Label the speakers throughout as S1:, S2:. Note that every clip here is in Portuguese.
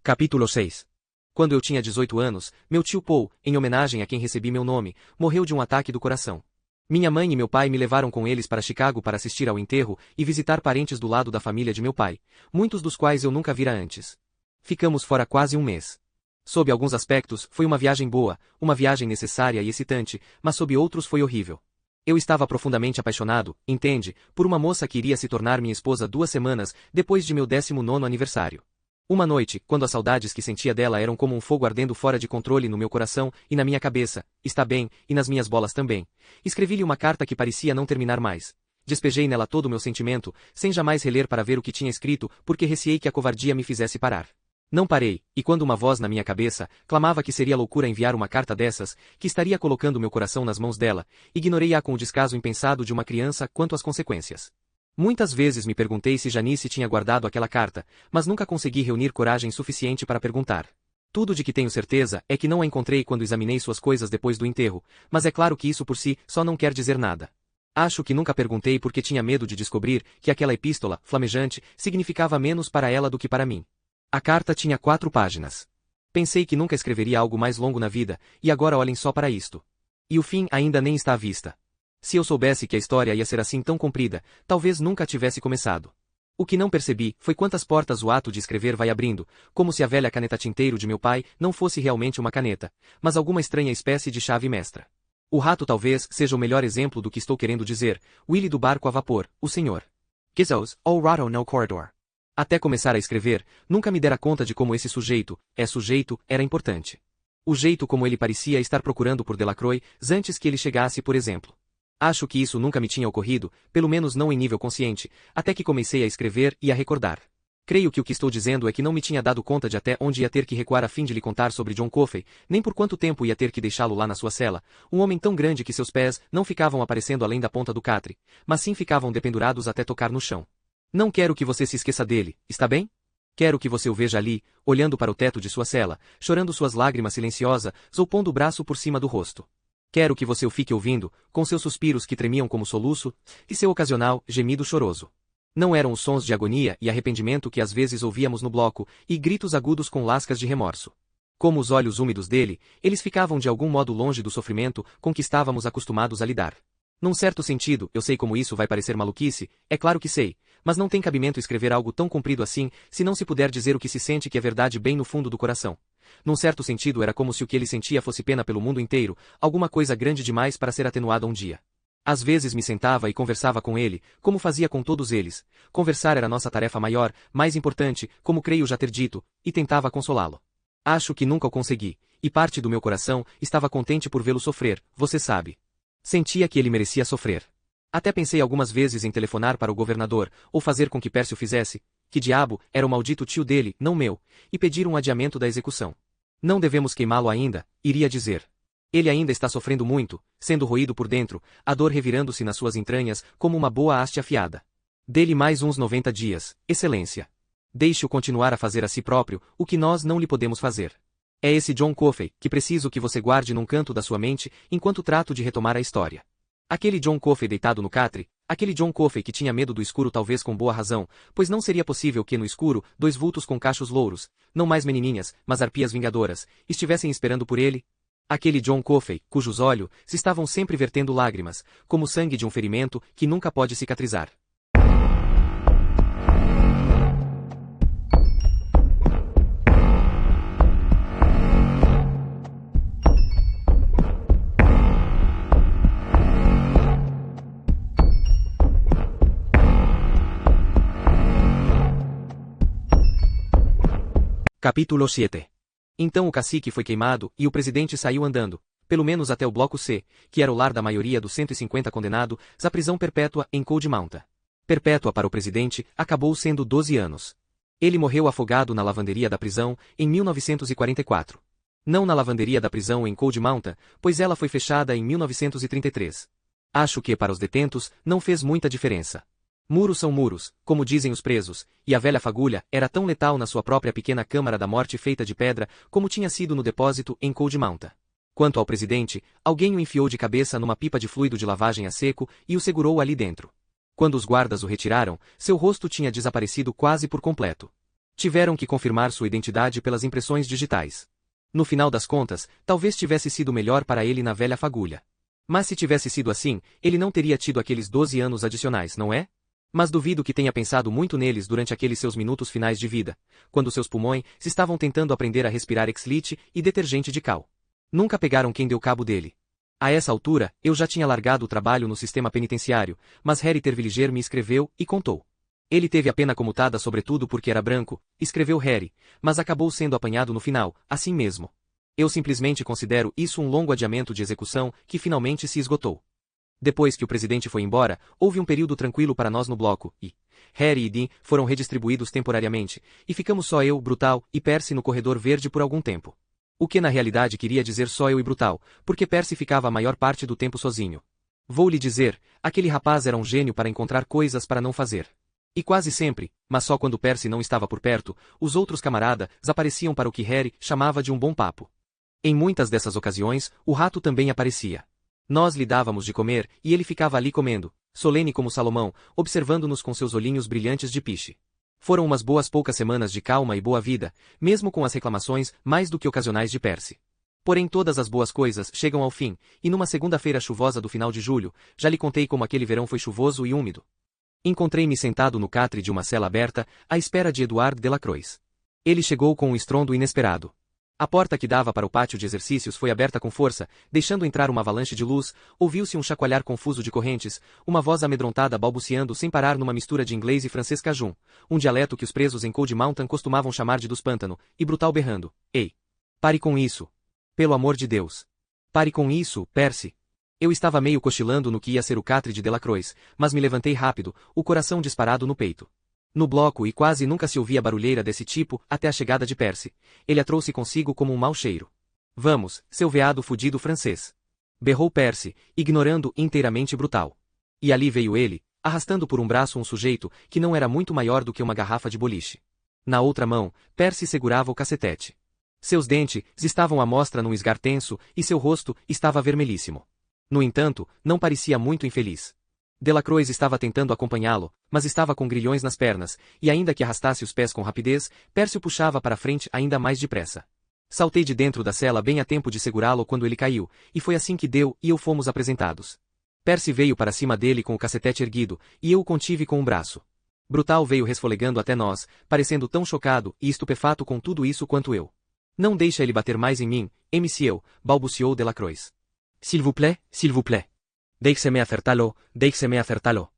S1: Capítulo 6. Quando eu tinha 18 anos, meu tio Paul, em homenagem a quem recebi meu nome, morreu de um ataque do coração. Minha mãe e meu pai me levaram com eles para Chicago para assistir ao enterro e visitar parentes do lado da família de meu pai, muitos dos quais eu nunca vira antes. Ficamos fora quase um mês. Sob alguns aspectos, foi uma viagem boa, uma viagem necessária e excitante, mas sob outros foi horrível. Eu estava profundamente apaixonado, entende, por uma moça que iria se tornar minha esposa 2 semanas depois de meu 19º aniversário. Uma noite, quando as saudades que sentia dela eram como um fogo ardendo fora de controle no meu coração e na minha cabeça, está bem, e nas minhas bolas também, escrevi-lhe uma carta que parecia não terminar mais. Despejei nela todo o meu sentimento, sem jamais reler para ver o que tinha escrito, porque receei que a covardia me fizesse parar. Não parei, e quando uma voz na minha cabeça clamava que seria loucura enviar uma carta dessas, que estaria colocando meu coração nas mãos dela, ignorei-a com o descaso impensado de uma criança quanto às consequências. Muitas vezes me perguntei se Janice tinha guardado aquela carta, mas nunca consegui reunir coragem suficiente para perguntar. Tudo de que tenho certeza é que não a encontrei quando examinei suas coisas depois do enterro, mas é claro que isso por si só não quer dizer nada. Acho que nunca perguntei porque tinha medo de descobrir que aquela epístola, flamejante, significava menos para ela do que para mim. A carta tinha 4 páginas. Pensei que nunca escreveria algo mais longo na vida, e agora olhem só para isto. E o fim ainda nem está à vista. Se eu soubesse que a história ia ser assim tão comprida, talvez nunca tivesse começado. O que não percebi foi quantas portas o ato de escrever vai abrindo, como se a velha caneta tinteiro de meu pai não fosse realmente uma caneta, mas alguma estranha espécie de chave mestra. O rato talvez seja o melhor exemplo do que estou querendo dizer, Willy do barco a vapor, o senhor. Gizos, o rato no corridor. Até começar a escrever, nunca me dera conta de como esse sujeito, era importante. O jeito como ele parecia estar procurando por Delacroix, antes que ele chegasse, por exemplo. Acho que isso nunca me tinha ocorrido, pelo menos não em nível consciente, até que comecei a escrever e a recordar. Creio que o que estou dizendo é que não me tinha dado conta de até onde ia ter que recuar a fim de lhe contar sobre John Coffey, nem por quanto tempo ia ter que deixá-lo lá na sua cela, um homem tão grande que seus pés não ficavam aparecendo além da ponta do catre, mas sim ficavam dependurados até tocar no chão. Não quero que você se esqueça dele, está bem? Quero que você o veja ali, olhando para o teto de sua cela, chorando suas lágrimas silenciosas ou pondo o braço por cima do rosto. Quero que você o fique ouvindo, com seus suspiros que tremiam como soluço, e seu ocasional gemido choroso. Não eram os sons de agonia e arrependimento que às vezes ouvíamos no bloco, e gritos agudos com lascas de remorso. Como os olhos úmidos dele, eles ficavam de algum modo longe do sofrimento com que estávamos acostumados a lidar. Num certo sentido, eu sei como isso vai parecer maluquice, é claro que sei, mas não tem cabimento escrever algo tão comprido assim, se não se puder dizer o que se sente que é verdade bem no fundo do coração. Num certo sentido era como se o que ele sentia fosse pena pelo mundo inteiro, alguma coisa grande demais para ser atenuada um dia. Às vezes me sentava e conversava com ele, como fazia com todos eles. Conversar era nossa tarefa maior, mais importante, como creio já ter dito, e tentava consolá-lo. Acho que nunca o consegui, e parte do meu coração estava contente por vê-lo sofrer, você sabe. Sentia que ele merecia sofrer. Até pensei algumas vezes em telefonar para o governador, ou fazer com que Pércio fizesse, que diabo, era o maldito tio dele, não meu, e pedir um adiamento da execução. Não devemos queimá-lo ainda, iria dizer. Ele ainda está sofrendo muito, sendo roído por dentro, a dor revirando-se nas suas entranhas, como uma boa haste afiada. Dê-lhe mais uns 90 dias, excelência. Deixe-o continuar a fazer a si próprio, o que nós não lhe podemos fazer. É esse John Coffey, que preciso que você guarde num canto da sua mente, enquanto trato de retomar a história. Aquele John Coffey deitado no catre, aquele John Coffey que tinha medo do escuro talvez com boa razão, pois não seria possível que no escuro, 2 vultos com cachos louros, não mais menininhas, mas arpias vingadoras, estivessem esperando por ele? Aquele John Coffey, cujos olhos se estavam sempre vertendo lágrimas, como o sangue de um ferimento que nunca pode cicatrizar. Capítulo 7. Então o cacique foi queimado e o presidente saiu andando, pelo menos até o bloco C, que era o lar da maioria dos 150 condenados, à prisão perpétua em Cold Mountain. Perpétua para o presidente, acabou sendo 12 anos. Ele morreu afogado na lavanderia da prisão, em 1944. Não na lavanderia da prisão em Cold Mountain, pois ela foi fechada em 1933. Acho que para os detentos, não fez muita diferença. Muros são muros, como dizem os presos, e a velha fagulha era tão letal na sua própria pequena câmara da morte feita de pedra, como tinha sido no depósito em Cold Mountain. Quanto ao presidente, alguém o enfiou de cabeça numa pipa de fluido de lavagem a seco e o segurou ali dentro. Quando os guardas o retiraram, seu rosto tinha desaparecido quase por completo. Tiveram que confirmar sua identidade pelas impressões digitais. No final das contas, talvez tivesse sido melhor para ele na velha fagulha. Mas se tivesse sido assim, ele não teria tido aqueles 12 anos adicionais, não é? Mas duvido que tenha pensado muito neles durante aqueles seus minutos finais de vida, quando seus pulmões se estavam tentando aprender a respirar Exlite e detergente de cal. Nunca pegaram quem deu cabo dele. A essa altura, eu já tinha largado o trabalho no sistema penitenciário, mas Harry Terwilliger me escreveu e contou. Ele teve a pena comutada sobretudo porque era branco, escreveu Harry, mas acabou sendo apanhado no final, assim mesmo. Eu simplesmente considero isso um longo adiamento de execução que finalmente se esgotou. Depois que o presidente foi embora, houve um período tranquilo para nós no bloco, e Harry e Dean foram redistribuídos temporariamente, e ficamos só eu, Brutal, e Percy no corredor verde por algum tempo. O que na realidade queria dizer só eu e Brutal, porque Percy ficava a maior parte do tempo sozinho. Vou lhe dizer, aquele rapaz era um gênio para encontrar coisas para não fazer. E quase sempre, mas só quando Percy não estava por perto, os outros camaradas apareciam para o que Harry chamava de um bom papo. Em muitas dessas ocasiões, o rato também aparecia. Nós lhe dávamos de comer, e ele ficava ali comendo, solene como Salomão, observando-nos com seus olhinhos brilhantes de piche. Foram umas boas poucas semanas de calma e boa vida, mesmo com as reclamações mais do que ocasionais de Percy. Porém todas as boas coisas chegam ao fim, e numa segunda-feira chuvosa do final de julho, já lhe contei como aquele verão foi chuvoso e úmido. Encontrei-me sentado no catre de uma cela aberta, à espera de Edward Delacroix. Ele chegou com um estrondo inesperado. A porta que dava para o pátio de exercícios foi aberta com força, deixando entrar uma avalanche de luz, ouviu-se um chacoalhar confuso de correntes, uma voz amedrontada balbuciando sem parar numa mistura de inglês e francês cajun, um dialeto que os presos em Cold Mountain costumavam chamar de dos pântano, e Brutal berrando: "Ei! Pare com isso! Pelo amor de Deus! Pare com isso, Percy!" Eu estava meio cochilando no que ia ser o catre de Delacroix, mas me levantei rápido, o coração disparado no peito. No bloco e quase nunca se ouvia barulheira desse tipo até a chegada de Percy. Ele a trouxe consigo como um mau cheiro. "Vamos, seu veado fudido francês!" berrou Percy, ignorando inteiramente Brutal. E ali veio ele, arrastando por um braço um sujeito que não era muito maior do que uma garrafa de boliche. Na outra mão, Percy segurava o cacetete. Seus dentes estavam à mostra num esgar tenso e seu rosto estava vermelhíssimo. No entanto, não parecia muito infeliz. Delacroix estava tentando acompanhá-lo, mas estava com grilhões nas pernas, e ainda que arrastasse os pés com rapidez, Percy o puxava para frente ainda mais depressa. Saltei de dentro da cela bem a tempo de segurá-lo quando ele caiu, e foi assim que Deu e eu fomos apresentados. Percy veio para cima dele com o cacetete erguido, e eu o contive com um braço. Brutal veio resfolegando até nós, parecendo tão chocado e estupefato com tudo isso quanto eu. "Não deixa ele bater mais em mim, MCU", balbuciou Delacroix. S'il vous plaît, s'il vous plaît. Deixe-me acertá-lo, deixe-me acertá-lo.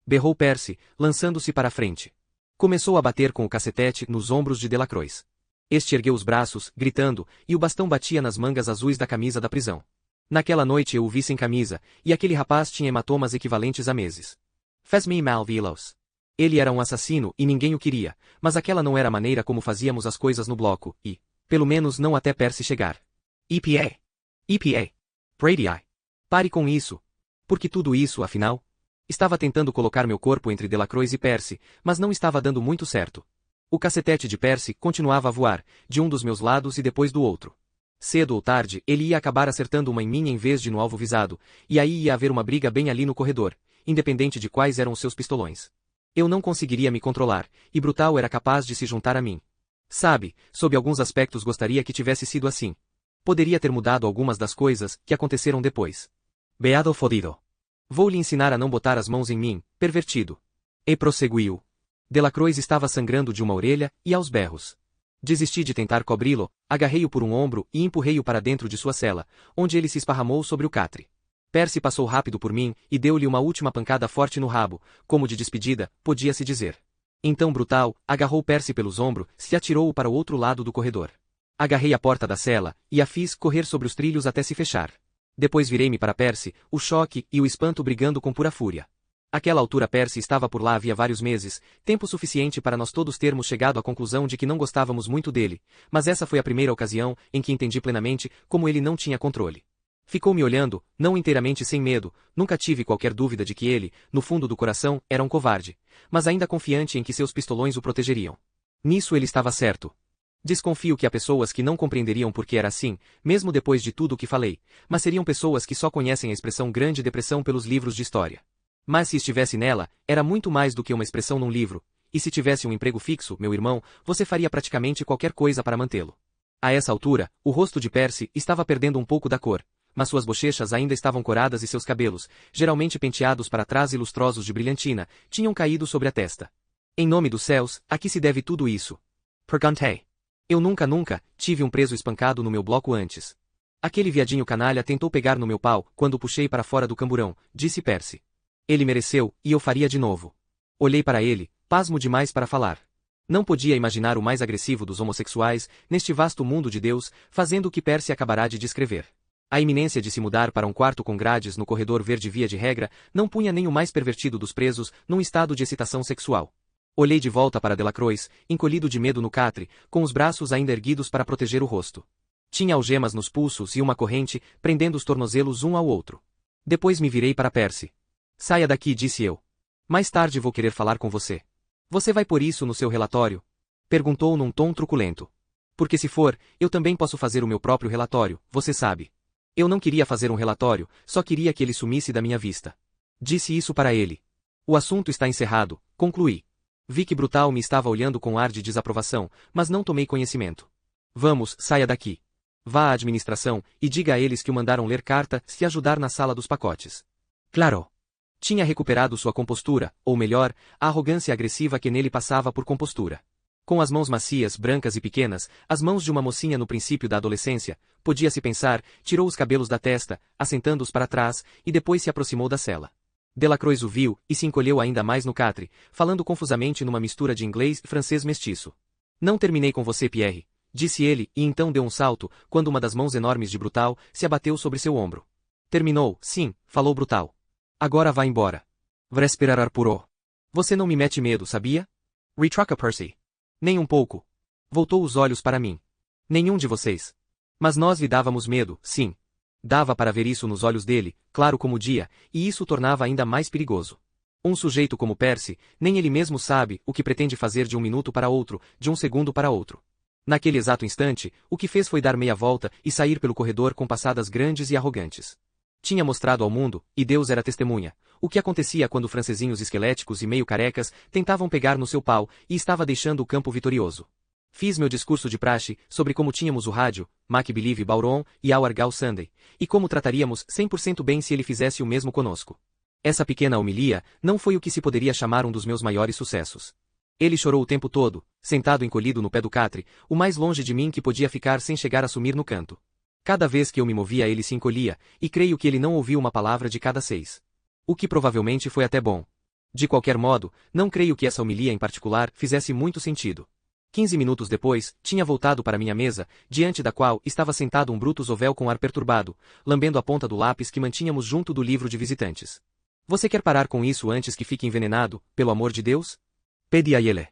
S1: Berrou Percy, lançando-se para a frente. Começou a bater com o cacetete nos ombros de Delacroix. Este ergueu os braços, gritando, e o bastão batia nas mangas azuis da camisa da prisão. Naquela noite eu o vi sem camisa, e aquele rapaz tinha hematomas equivalentes a meses. Fez-me mal vê-los. Ele era um assassino e ninguém o queria, mas aquela não era a maneira como fazíamos as coisas no bloco, e, pelo menos não até Percy chegar. EPA. EPA. Brady I. Pare com isso. Porque tudo isso, afinal? Estava tentando colocar meu corpo entre Delacroix e Percy, mas não estava dando muito certo. O cacetete de Percy continuava a voar, de um dos meus lados e depois do outro. Cedo ou tarde, ele ia acabar acertando uma em mim em vez de no alvo visado, e aí ia haver uma briga bem ali no corredor, independente de quais eram os seus pistolões. Eu não conseguiria me controlar, e Brutal era capaz de se juntar a mim. Sabe, sob alguns aspectos gostaria que tivesse sido assim. Poderia ter mudado algumas das coisas que aconteceram depois. Beado fodido. Vou lhe ensinar a não botar as mãos em mim, pervertido. E prosseguiu. Delacroix estava sangrando de uma orelha e aos berros. Desisti de tentar cobri-lo, agarrei-o por um ombro e empurrei-o para dentro de sua cela, onde ele se esparramou sobre o catre. Percy passou rápido por mim e deu-lhe uma última pancada forte no rabo, como de despedida, podia-se dizer. Então Brutal agarrou Percy pelos ombros e se atirou-o para o outro lado do corredor. Agarrei a porta da cela e a fiz correr sobre os trilhos até se fechar. Depois virei-me para Percy, o choque e o espanto brigando com pura fúria. Àquela altura Percy estava por lá havia vários meses, tempo suficiente para nós todos termos chegado à conclusão de que não gostávamos muito dele, mas essa foi a primeira ocasião em que entendi plenamente como ele não tinha controle. Ficou me olhando, não inteiramente sem medo, nunca tive qualquer dúvida de que ele, no fundo do coração, era um covarde, mas ainda confiante em que seus pistolões o protegeriam. Nisso ele estava certo. Desconfio que há pessoas que não compreenderiam por que era assim, mesmo depois de tudo o que falei, mas seriam pessoas que só conhecem a expressão Grande Depressão pelos livros de história. Mas se estivesse nela, era muito mais do que uma expressão num livro, e se tivesse um emprego fixo, meu irmão, você faria praticamente qualquer coisa para mantê-lo. A essa altura, o rosto de Percy estava perdendo um pouco da cor, mas suas bochechas ainda estavam coradas e seus cabelos, geralmente penteados para trás e lustrosos de brilhantina, tinham caído sobre a testa. Em nome dos céus, a que se deve tudo isso? Perguntei. Eu nunca tive um preso espancado no meu bloco antes. Aquele viadinho canalha tentou pegar no meu pau quando o puxei para fora do camburão, disse Percy. Ele mereceu, e eu faria de novo. Olhei para ele, pasmo demais para falar. Não podia imaginar o mais agressivo dos homossexuais, neste vasto mundo de Deus, fazendo o que Percy acabará de descrever. A iminência de se mudar para um quarto com grades no corredor verde via de regra, não punha nem o mais pervertido dos presos num estado de excitação sexual. Olhei de volta para Delacroix, encolhido de medo no catre, com os braços ainda erguidos para proteger o rosto. Tinha algemas nos pulsos e uma corrente, prendendo os tornozelos um ao outro. Depois me virei para Percy. Saia daqui, disse eu. Mais tarde vou querer falar com você. Você vai pôr isso no seu relatório? Perguntou num tom truculento. Porque se for, eu também posso fazer o meu próprio relatório, você sabe. Eu não queria fazer um relatório, só queria que ele sumisse da minha vista. Disse isso para ele. O assunto está encerrado, concluí. Vi que Brutal me estava olhando com ar de desaprovação, mas não tomei conhecimento. Vamos, saia daqui. Vá à administração, e diga a eles que o mandaram ler carta se ajudar na sala dos pacotes. Claro. Tinha recuperado sua compostura, ou melhor, a arrogância agressiva que nele passava por compostura. Com as mãos macias, brancas e pequenas, as mãos de uma mocinha no princípio da adolescência, podia-se pensar, tirou os cabelos da testa, assentando-os para trás, e depois se aproximou da cela. Delacroix o viu, e se encolheu ainda mais no catre, falando confusamente numa mistura de inglês e francês mestiço. Não terminei com você, Pierre, disse ele, e então deu um salto, quando uma das mãos enormes de Brutal se abateu sobre seu ombro. Terminou, sim, falou Brutal. Agora vá embora. Vrespirar puro. Você não me mete medo, sabia? Retruca Percy. Nem um pouco. Voltou os olhos para mim. Nenhum de vocês. Mas nós lhe dávamos medo, sim. Dava para ver isso nos olhos dele, claro como o dia, e isso o tornava ainda mais perigoso. Um sujeito como Percy, nem ele mesmo sabe o que pretende fazer de um minuto para outro, de um segundo para outro. Naquele exato instante, o que fez foi dar meia volta e sair pelo corredor com passadas grandes e arrogantes. Tinha mostrado ao mundo, e Deus era testemunha, o que acontecia quando francesinhos esqueléticos e meio carecas tentavam pegar no seu pau e estava deixando o campo vitorioso. Fiz meu discurso de praxe sobre como tínhamos o rádio, Make Believe Bauron e Our Gal Sunday, e como trataríamos 100% bem se ele fizesse o mesmo conosco. Essa pequena homilia não foi o que se poderia chamar um dos meus maiores sucessos. Ele chorou o tempo todo, sentado encolhido no pé do catre, o mais longe de mim que podia ficar sem chegar a sumir no canto. Cada vez que eu me movia ele se encolhia, e creio que ele não ouviu uma palavra de cada 6. O que provavelmente foi até bom. De qualquer modo, não creio que essa homilia em particular fizesse muito sentido. 15 minutos depois, tinha voltado para minha mesa, diante da qual estava sentado um Brutus Ovel com ar perturbado, lambendo a ponta do lápis que mantínhamos junto do livro de visitantes. Você quer parar com isso antes que fique envenenado, pelo amor de Deus? Pedi a ele.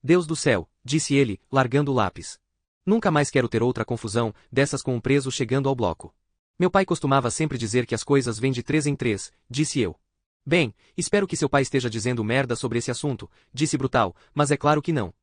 S1: Deus do céu, disse ele, largando o lápis. Nunca mais quero ter outra confusão, dessas com um preso chegando ao bloco. Meu pai costumava sempre dizer que as coisas vêm de 3 em 3, disse eu. Bem, espero que seu pai esteja dizendo merda sobre esse assunto, disse Brutal, mas é claro que não.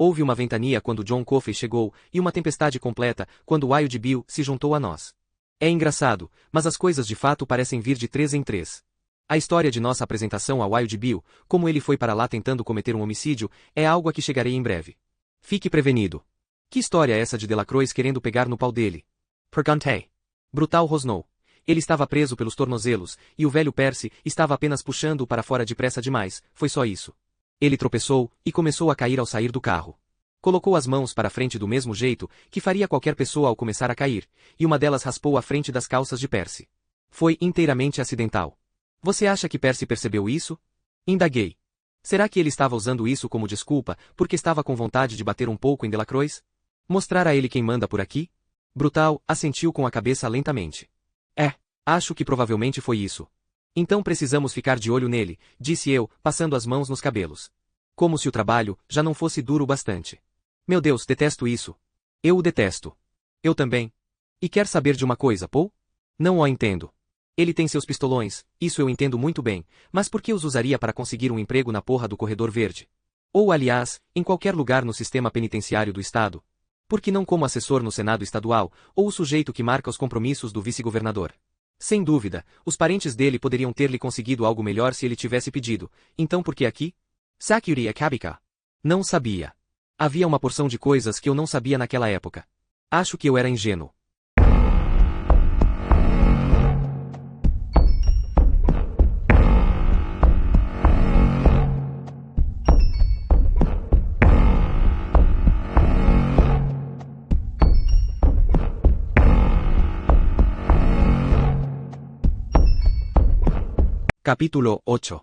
S1: Houve uma ventania quando John Coffey chegou, e uma tempestade completa, quando Wild Bill se juntou a nós. É engraçado, mas as coisas de fato parecem vir de 3 em 3. A história de nossa apresentação a Wild Bill, como ele foi para lá tentando cometer um homicídio, é algo a que chegarei em breve. Fique prevenido. Que história é essa de Delacroix querendo pegar no pau dele? Perguntei. Brutal rosnou. Ele estava preso pelos tornozelos, e o velho Percy estava apenas puxando-o para fora depressa demais, foi só isso. Ele tropeçou, e começou a cair ao sair do carro. Colocou as mãos para a frente do mesmo jeito que faria qualquer pessoa ao começar a cair, e uma delas raspou a frente das calças de Percy. Foi inteiramente acidental. Você acha que Percy percebeu isso? Indaguei. Será que ele estava usando isso como desculpa, porque estava com vontade de bater um pouco em Delacroix? Mostrar a ele quem manda por aqui? Brutal assentiu com a cabeça lentamente. Acho que provavelmente foi isso. Então precisamos ficar de olho nele, disse eu, passando as mãos nos cabelos. Como se o trabalho já não fosse duro o bastante. Meu Deus, detesto isso. Eu o detesto. Eu também. E quer saber de uma coisa, Paul? Não o entendo. Ele tem seus pistolões, isso eu entendo muito bem, mas por que os usaria para conseguir um emprego na porra do corredor verde? Ou aliás, em qualquer lugar no sistema penitenciário do estado? Por que não como assessor no Senado estadual, ou o sujeito que marca os compromissos do vice-governador? Sem dúvida, os parentes dele poderiam ter-lhe conseguido algo melhor se ele tivesse pedido, então por que aqui? Sakuri Akabika. Não sabia. Havia uma porção de coisas que eu não sabia naquela época. Acho que eu era ingênuo. Capítulo 8.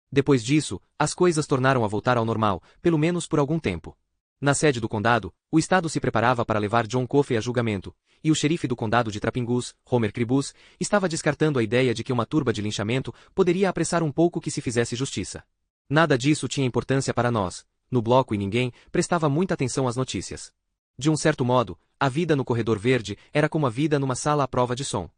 S1: Depois disso, as coisas tornaram a voltar ao normal, pelo menos por algum tempo. Na sede do condado, o Estado se preparava para levar John Coffey a julgamento, e o xerife do condado de Trapingus, Homer Cribus, estava descartando a ideia de que uma turba de linchamento poderia apressar um pouco que se fizesse justiça. Nada disso tinha importância para nós, no bloco, e ninguém prestava muita atenção às notícias. De um certo modo, a vida no corredor verde era como a vida numa sala à prova de som.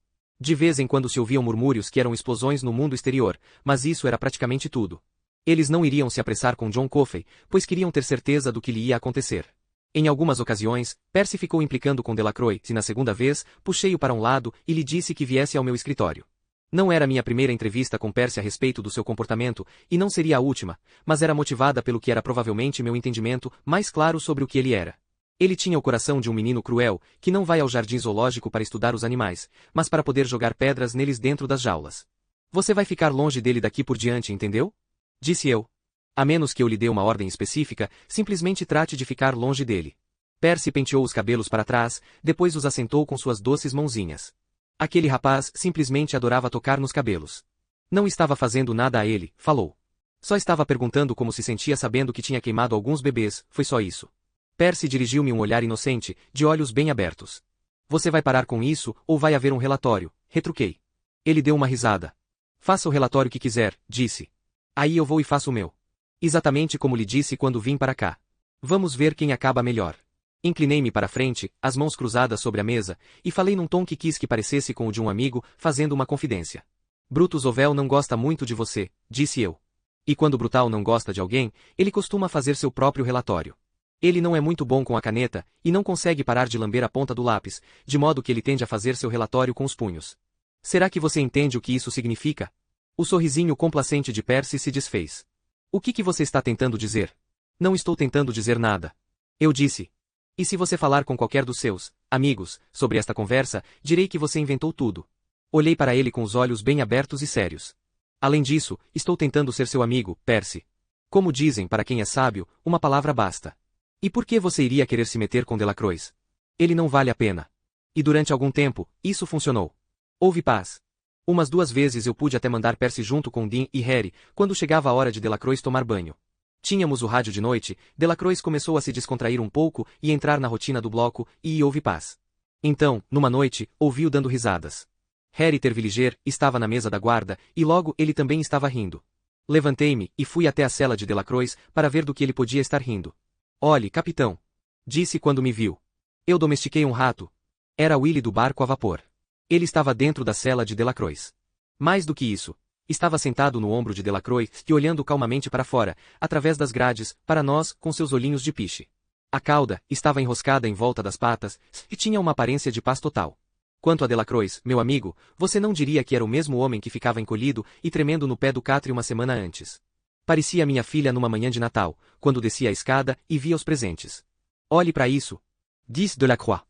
S1: De vez em quando se ouviam murmúrios que eram explosões no mundo exterior, mas isso era praticamente tudo. Eles não iriam se apressar com John Coffey, pois queriam ter certeza do que lhe ia acontecer. Em algumas ocasiões, Percy ficou implicando com Delacroix, e na segunda vez, puxei-o para um lado e lhe disse que viesse ao meu escritório. Não era minha primeira entrevista com Percy a respeito do seu comportamento, e não seria a última, mas era motivada pelo que era provavelmente meu entendimento mais claro sobre o que ele era. Ele tinha o coração de um menino cruel, que não vai ao jardim zoológico para estudar os animais, mas para poder jogar pedras neles dentro das jaulas. Você vai ficar longe dele daqui por diante, entendeu? Disse eu. A menos que eu lhe dê uma ordem específica, simplesmente trate de ficar longe dele. Percy penteou os cabelos para trás, depois os assentou com suas doces mãozinhas. Aquele rapaz simplesmente adorava tocar nos cabelos. Não estava fazendo nada a ele, falou. Só estava perguntando como se sentia sabendo que tinha queimado alguns bebês, foi só isso. Percy dirigiu-me um olhar inocente, de olhos bem abertos. Você vai parar com isso, ou vai haver um relatório? Retruquei. Ele deu uma risada. Faça o relatório que quiser, disse. Aí eu vou e faço o meu. Exatamente como lhe disse quando vim para cá. Vamos ver quem acaba melhor. Inclinei-me para frente, as mãos cruzadas sobre a mesa, e falei num tom que quis que parecesse com o de um amigo, fazendo uma confidência. Brutus Ovel não gosta muito de você, disse eu. E quando Brutal não gosta de alguém, ele costuma fazer seu próprio relatório. Ele não é muito bom com a caneta, e não consegue parar de lamber a ponta do lápis, de modo que ele tende a fazer seu relatório com os punhos. Será que você entende o que isso significa? O sorrisinho complacente de Percy se desfez. O que você está tentando dizer? Não estou tentando dizer nada. Eu disse. E se você falar com qualquer dos seus amigos sobre esta conversa, direi que você inventou tudo. Olhei para ele com os olhos bem abertos e sérios. Além disso, estou tentando ser seu amigo, Percy. Como dizem para quem é sábio, uma palavra basta. E por que você iria querer se meter com Delacroix? Ele não vale a pena. E durante algum tempo, isso funcionou. Houve paz. Umas 2 vezes eu pude até mandar Percy junto com Dean e Harry, quando chegava a hora de Delacroix tomar banho. Tínhamos o rádio de noite, Delacroix começou a se descontrair um pouco e entrar na rotina do bloco, e houve paz. Então, numa noite, ouvi-o dando risadas. Harry Tervilliger estava na mesa da guarda, e logo ele também estava rindo. Levantei-me e fui até a cela de Delacroix para ver do que ele podia estar rindo. Olhe, capitão. Disse quando me viu. Eu domestiquei um rato. Era Willy do barco a vapor. Ele estava dentro da cela de Delacroix. Mais do que isso, estava sentado no ombro de Delacroix e olhando calmamente para fora, através das grades, para nós, com seus olhinhos de piche. A cauda estava enroscada em volta das patas e tinha uma aparência de paz total. Quanto a Delacroix, meu amigo, você não diria que era o mesmo homem que ficava encolhido e tremendo no pé do catre uma semana antes. Parecia minha filha numa manhã de Natal, quando descia a escada e via os presentes. Olhe para isso. Disse Delacroix.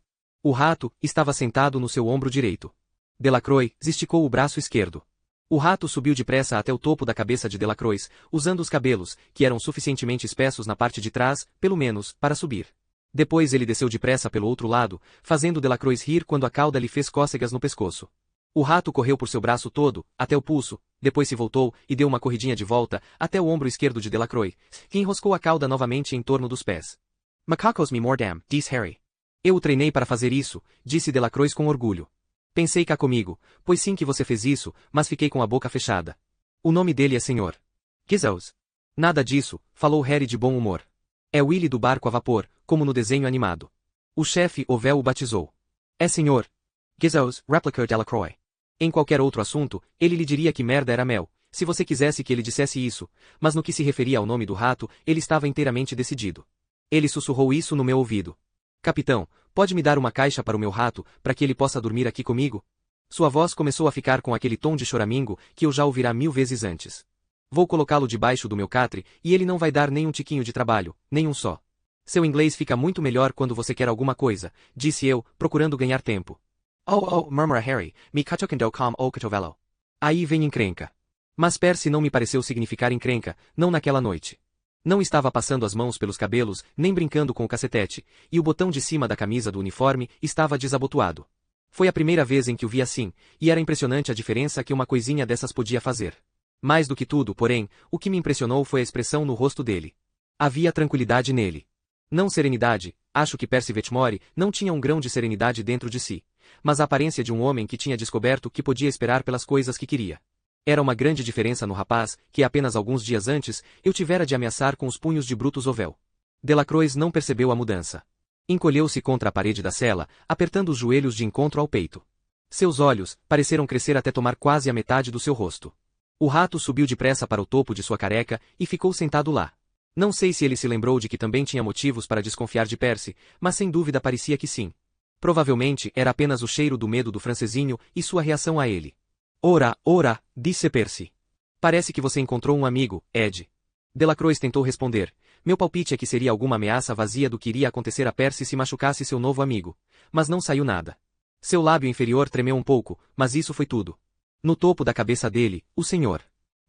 S1: O rato estava sentado no seu ombro direito. Delacroix esticou o braço esquerdo. O rato subiu depressa até o topo da cabeça de Delacroix, usando os cabelos, que eram suficientemente espessos na parte de trás, pelo menos, para subir. Depois ele desceu depressa pelo outro lado, fazendo Delacroix rir quando a cauda lhe fez cócegas no pescoço. O rato correu por seu braço todo, até o pulso, depois se voltou e deu uma corridinha de volta, até o ombro esquerdo de Delacroix, que enroscou a cauda novamente em torno dos pés. Macacos me mordam, disse Harry. Eu o treinei para fazer isso, disse Delacroix com orgulho. Pensei cá comigo, pois sim que você fez isso, mas fiquei com a boca fechada. O nome dele é Sr. Gizzos. Nada disso, falou Harry de bom humor. É Willy do barco a vapor, como no desenho animado. O chefe Ovel o batizou. É Sr. Gizzos, replicou Delacroix. Em qualquer outro assunto, ele lhe diria que merda era mel, se você quisesse que ele dissesse isso, mas no que se referia ao nome do rato, ele estava inteiramente decidido. Ele sussurrou isso no meu ouvido. Capitão, pode me dar uma caixa para o meu rato, para que ele possa dormir aqui comigo? Sua voz começou a ficar com aquele tom de choramingo que eu já ouvira 1000 vezes antes. Vou colocá-lo debaixo do meu catre, e ele não vai dar nem um tiquinho de trabalho, nem um só. Seu inglês fica muito melhor quando você quer alguma coisa, disse eu, procurando ganhar tempo. Oh, murmura Harry, me catokendo com o cotovelo. Aí vem encrenca. Mas Percy não me pareceu significar encrenca, não naquela noite. Não estava passando as mãos pelos cabelos, nem brincando com o cacetete, e o botão de cima da camisa do uniforme estava desabotoado. Foi a primeira vez em que o vi assim, e era impressionante a diferença que uma coisinha dessas podia fazer. Mais do que tudo, porém, o que me impressionou foi a expressão no rosto dele. Havia tranquilidade nele. Não serenidade, acho que Percy Vetmore não tinha um grão de serenidade dentro de si, mas a aparência de um homem que tinha descoberto que podia esperar pelas coisas que queria. Era uma grande diferença no rapaz, que apenas alguns dias antes, eu tivera de ameaçar com os punhos de Brutus Ovel. Delacroix não percebeu a mudança. Encolheu-se contra a parede da cela, apertando os joelhos de encontro ao peito. Seus olhos pareceram crescer até tomar quase a metade do seu rosto. O rato subiu depressa para o topo de sua careca e ficou sentado lá. Não sei se ele se lembrou de que também tinha motivos para desconfiar de Percy, mas sem dúvida parecia que sim. Provavelmente era apenas o cheiro do medo do francesinho e sua reação a ele. Ora, disse Percy. Parece que você encontrou um amigo, Ed. Delacroix tentou responder. Meu palpite é que seria alguma ameaça vazia do que iria acontecer a Percy se machucasse seu novo amigo. Mas não saiu nada. Seu lábio inferior tremeu um pouco, mas isso foi tudo. No topo da cabeça dele, o Sr.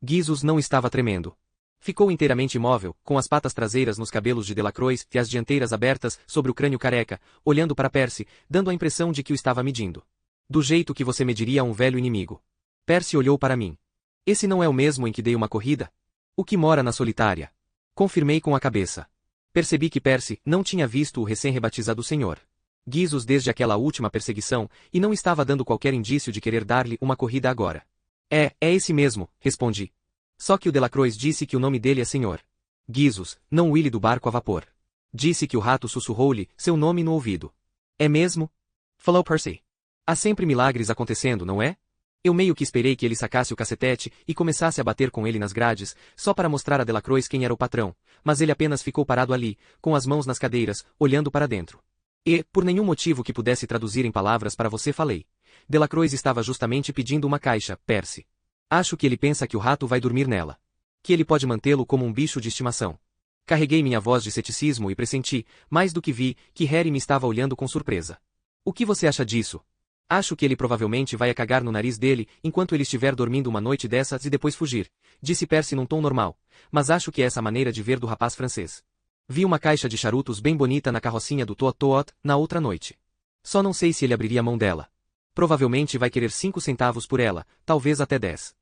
S1: Gizos não estava tremendo. Ficou inteiramente imóvel, com as patas traseiras nos cabelos de Delacroix e as dianteiras abertas sobre o crânio careca, olhando para Percy, dando a impressão de que o estava medindo. Do jeito que você mediria um velho inimigo. Percy olhou para mim. Esse não é o mesmo em que dei uma corrida? O que mora na solitária? Confirmei com a cabeça. Percebi que Percy não tinha visto o recém-rebatizado Sr. Gizos desde aquela última perseguição, e não estava dando qualquer indício de querer dar-lhe uma corrida agora. É esse mesmo, respondi. Só que o Delacroix disse que o nome dele é Sr. Gizos, não Willy do barco a vapor. Disse que o rato sussurrou-lhe seu nome no ouvido. É mesmo? Falou Percy. Há sempre milagres acontecendo, não é? Eu meio que esperei que ele sacasse o cacetete e começasse a bater com ele nas grades, só para mostrar a Delacroix quem era o patrão, mas ele apenas ficou parado ali, com as mãos nas cadeiras, olhando para dentro. E, por nenhum motivo que pudesse traduzir em palavras para você falei. Delacroix estava justamente pedindo uma caixa, Percy. Acho que ele pensa que o rato vai dormir nela. Que ele pode mantê-lo como um bicho de estimação. Carreguei minha voz de ceticismo e pressenti, mais do que vi, que Harry me estava olhando com surpresa. O que você acha disso? Acho que ele provavelmente vai cagar no nariz dele enquanto ele estiver dormindo uma noite dessas e depois fugir, disse Percy num tom normal, mas acho que é essa a maneira de ver do rapaz francês. Vi uma caixa de charutos bem bonita na carrocinha do Toot na outra noite. Só não sei se ele abriria mão dela. Provavelmente vai querer 5 centavos por ela, talvez até 10.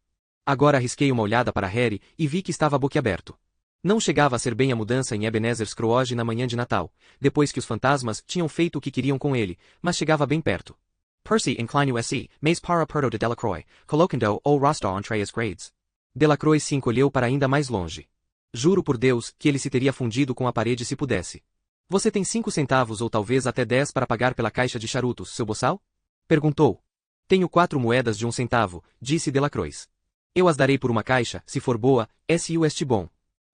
S1: Agora arrisquei uma olhada para Harry e vi que estava boquiaberto. Não chegava a ser bem a mudança em Ebenezer Scrooge na manhã de Natal, depois que os fantasmas tinham feito o que queriam com ele, mas chegava bem perto. Percy inclinou-se, mas para perto de Delacroix, colocando o rosto entre as grades. Delacroix se encolheu para ainda mais longe. Juro por Deus que ele se teria fundido com a parede se pudesse. Você tem 5 centavos ou talvez até 10 para pagar pela caixa de charutos, seu boçal? Perguntou. Tenho 4 moedas de 1 centavo, disse Delacroix. Eu as darei por uma caixa, se for boa, se bom.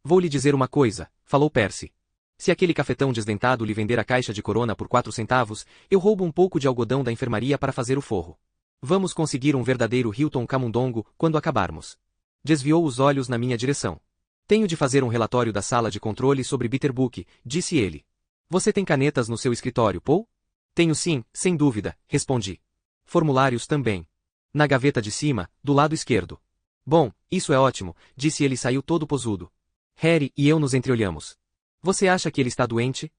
S1: Vou lhe dizer uma coisa, falou Percy. Se aquele cafetão desdentado lhe vender a caixa de corona por 4 centavos, eu roubo um pouco de algodão da enfermaria para fazer o forro. Vamos conseguir um verdadeiro Hilton Camundongo quando acabarmos. Desviou os olhos na minha direção. Tenho de fazer um relatório da sala de controle sobre Bitterbook, disse ele. Você tem canetas no seu escritório, Paul? Tenho sim, sem dúvida, respondi. Formulários também. Na gaveta de cima, do lado esquerdo. Bom, isso é ótimo, disse ele e saiu todo posudo. Harry e eu nos entreolhamos. Você acha que ele está doente?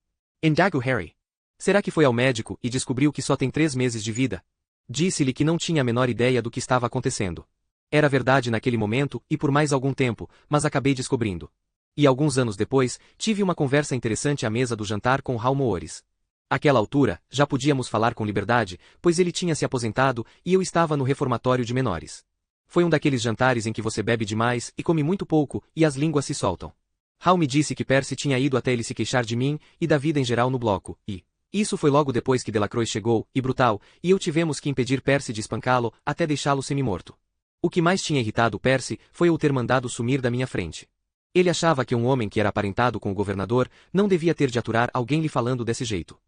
S1: Indagou Harry. Será que foi ao médico e descobriu que só tem 3 meses de vida? Disse-lhe que não tinha a menor ideia do que estava acontecendo. Era verdade naquele momento e por mais algum tempo, mas acabei descobrindo. E alguns anos depois, tive uma conversa interessante à mesa do jantar com Hal Moores. Àquela altura, já podíamos falar com liberdade, pois ele tinha se aposentado e eu estava no reformatório de menores. Foi um daqueles jantares em que você bebe demais e come muito pouco e as línguas se soltam. Hal me disse que Percy tinha ido até ele se queixar de mim e da vida em geral no bloco, e isso foi logo depois que Delacroix chegou, e brutal, e eu tivemos que impedir Percy de espancá-lo até deixá-lo semi-morto. O que mais tinha irritado Percy foi eu ter mandado sumir da minha frente. Ele achava que um homem que era aparentado com o governador não devia ter de aturar alguém lhe falando desse jeito.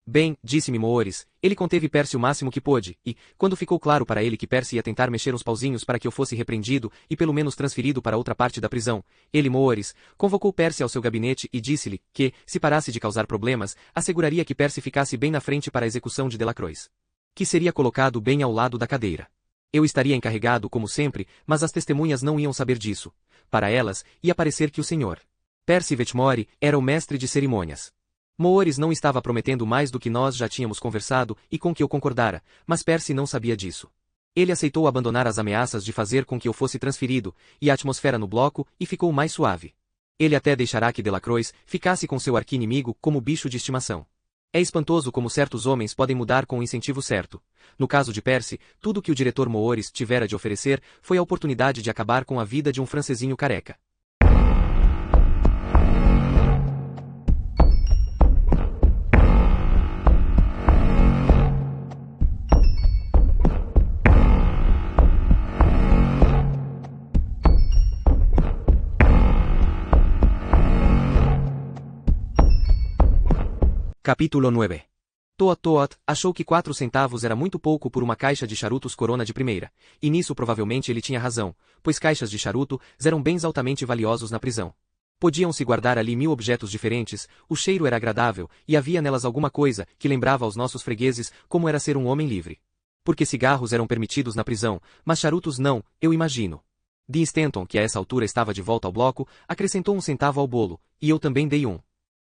S1: Bem, disse-me Moores, ele conteve Percy o máximo que pôde, e, quando ficou claro para ele que Percy ia tentar mexer uns pauzinhos para que eu fosse repreendido e pelo menos transferido para outra parte da prisão, ele, Moores, convocou Percy ao seu gabinete e disse-lhe que, se parasse de causar problemas, asseguraria que Percy ficasse bem na frente para a execução de Delacroix. Que seria colocado bem ao lado da cadeira. Eu estaria encarregado, como sempre, mas as testemunhas não iam saber disso. Para elas, ia parecer que o Sr. Percy Vetmore era o mestre de cerimônias. Moores não estava prometendo mais do que nós já tínhamos conversado e com que eu concordara, mas Percy não sabia disso. Ele aceitou abandonar as ameaças de fazer com que eu fosse transferido, e a atmosfera no bloco, e ficou mais suave. Ele até deixará que Delacroix ficasse com seu arqui-inimigo como bicho de estimação. É espantoso como certos homens podem mudar com o incentivo certo. No caso de Percy, tudo que o diretor Moores tivera de oferecer foi a oportunidade de acabar com a vida de um francesinho careca. Capítulo 9. Toot achou que 4 centavos era muito pouco por uma caixa de charutos Corona de primeira, e nisso provavelmente ele tinha razão, pois caixas de charuto eram bens altamente valiosos na prisão. Podiam-se guardar ali 1000 objetos diferentes, o cheiro era agradável, e havia nelas alguma coisa que lembrava aos nossos fregueses como era ser um homem livre. Porque cigarros eram permitidos na prisão, mas charutos não, eu imagino. Dean Stanton, que a essa altura estava de volta ao bloco, acrescentou 1 centavo ao bolo, e eu também dei 1.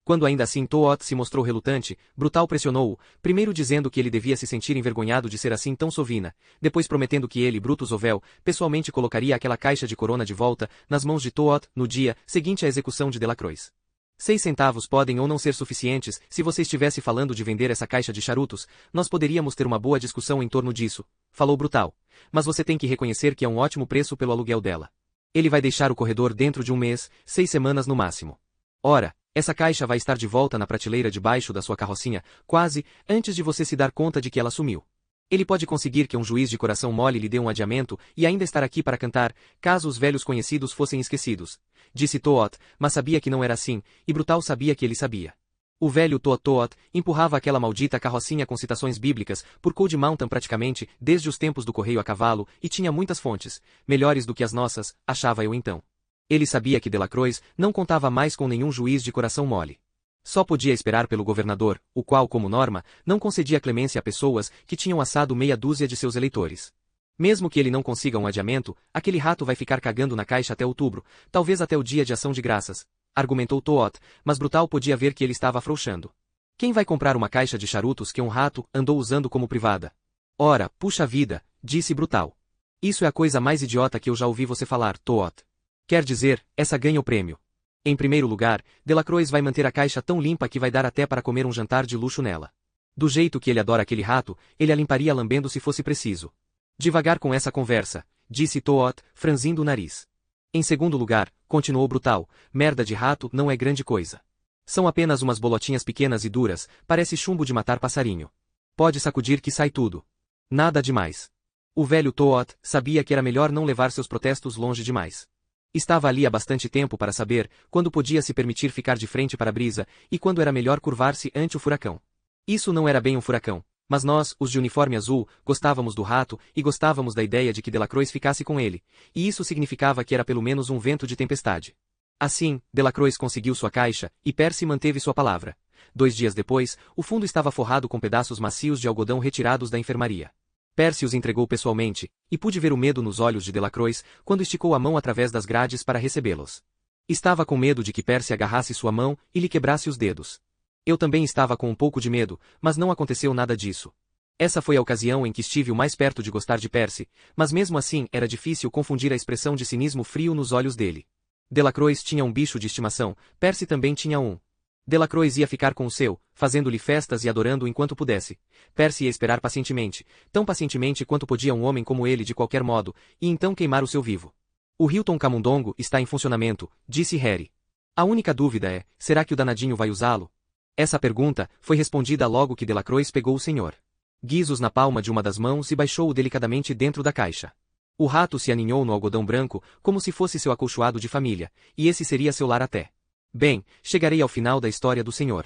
S1: Quando ainda assim Toot se mostrou relutante, Brutal pressionou-o, primeiro dizendo que ele devia se sentir envergonhado de ser assim tão sovina, depois prometendo que ele, Brutus Ovel, pessoalmente colocaria aquela caixa de Corona de volta nas mãos de Toot no dia seguinte à execução de Delacroix. 6 centavos podem ou não ser suficientes, se você estivesse falando de vender essa caixa de charutos, nós poderíamos ter uma boa discussão em torno disso, falou Brutal. Mas você tem que reconhecer que é um ótimo preço pelo aluguel dela. Ele vai deixar o corredor dentro de 1 mês, 6 semanas no máximo. Ora, essa caixa vai estar de volta na prateleira debaixo da sua carrocinha, quase, antes de você se dar conta de que ela sumiu. Ele pode conseguir que um juiz de coração mole lhe dê um adiamento e ainda estar aqui para cantar, caso os velhos conhecidos fossem esquecidos. Disse Toot, mas sabia que não era assim, e Brutal sabia que ele sabia. O velho Toot empurrava aquela maldita carrocinha com citações bíblicas por Cold Mountain praticamente desde os tempos do correio a cavalo e tinha muitas fontes, melhores do que as nossas, achava eu então. Ele sabia que Delacroix não contava mais com nenhum juiz de coração mole. Só podia esperar pelo governador, o qual, como norma, não concedia clemência a pessoas que tinham assado meia dúzia de seus eleitores. Mesmo que ele não consiga um adiamento, aquele rato vai ficar cagando na caixa até outubro, talvez até o dia de ação de graças, argumentou Toot, mas Brutal podia ver que ele estava afrouxando. Quem vai comprar uma caixa de charutos que um rato andou usando como privada? Ora, puxa vida, disse Brutal. Isso é a coisa mais idiota que eu já ouvi você falar, Toot. Quer dizer, essa ganha o prêmio. Em primeiro lugar, Delacroix vai manter a caixa tão limpa que vai dar até para comer um jantar de luxo nela. Do jeito que ele adora aquele rato, ele a limparia lambendo se fosse preciso. Devagar com essa conversa, disse Toot, franzindo o nariz. Em segundo lugar, continuou Brutal, merda de rato não é grande coisa. São apenas umas bolotinhas pequenas e duras, parece chumbo de matar passarinho. Pode sacudir que sai tudo. Nada demais. O velho Toot sabia que era melhor não levar seus protestos longe demais. Estava ali há bastante tempo para saber quando podia se permitir ficar de frente para a brisa e quando era melhor curvar-se ante o furacão. Isso não era bem um furacão, mas nós, os de uniforme azul, gostávamos do rato e gostávamos da ideia de que Delacroix ficasse com ele, e isso significava que era pelo menos um vento de tempestade. Assim, Delacroix conseguiu sua caixa e Percy manteve sua palavra. 2 dias depois, o fundo estava forrado com pedaços macios de algodão retirados da enfermaria. Percy os entregou pessoalmente, e pude ver o medo nos olhos de Delacroix quando esticou a mão através das grades para recebê-los. Estava com medo de que Percy agarrasse sua mão e lhe quebrasse os dedos. Eu também estava com um pouco de medo, mas não aconteceu nada disso. Essa foi a ocasião em que estive o mais perto de gostar de Percy, mas mesmo assim era difícil confundir a expressão de cinismo frio nos olhos dele. Delacroix tinha um bicho de estimação, Percy também tinha um. Delacroix ia ficar com o seu, fazendo-lhe festas e adorando-o enquanto pudesse. Percy ia esperar pacientemente, tão pacientemente quanto podia um homem como ele de qualquer modo, e então queimar o seu vivo. O Hilton Camundongo está em funcionamento, disse Harry. A única dúvida é, será que o danadinho vai usá-lo? Essa pergunta foi respondida logo que Delacroix pegou o Sr. Guizos na palma de uma das mãos e baixou-o delicadamente dentro da caixa. O rato se aninhou no algodão branco, como se fosse seu acolchoado de família, e esse seria seu lar até. Bem, chegarei ao final da história do Sr.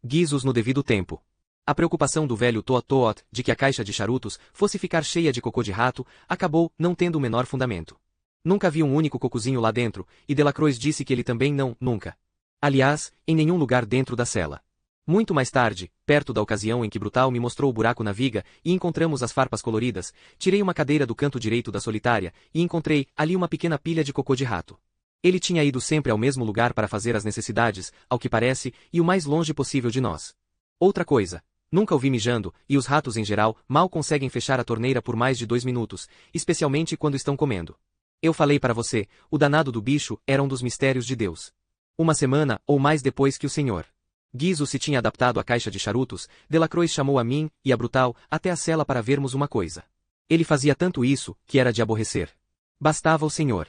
S1: Guizos no devido tempo. A preocupação do velho Toot de que a caixa de charutos fosse ficar cheia de cocô de rato acabou não tendo o menor fundamento. Nunca vi um único cocozinho lá dentro, e Delacroix disse que ele também não, nunca. Aliás, em nenhum lugar dentro da cela. Muito mais tarde, perto da ocasião em que Brutal me mostrou o buraco na viga e encontramos as farpas coloridas, tirei uma cadeira do canto direito da solitária e encontrei ali uma pequena pilha de cocô de rato. Ele tinha ido sempre ao mesmo lugar para fazer as necessidades, ao que parece, e o mais longe possível de nós. Outra coisa. Nunca o vi mijando, e os ratos em geral mal conseguem fechar a torneira por mais de 2 minutos, especialmente quando estão comendo. Eu falei para você, o danado do bicho era um dos mistérios de Deus. Uma semana ou mais depois que o Sr. Guizos se tinha adaptado à caixa de charutos, Delacroix chamou a mim e a Brutal até a cela para vermos uma coisa. Ele fazia tanto isso, que era de aborrecer. Bastava o Sr.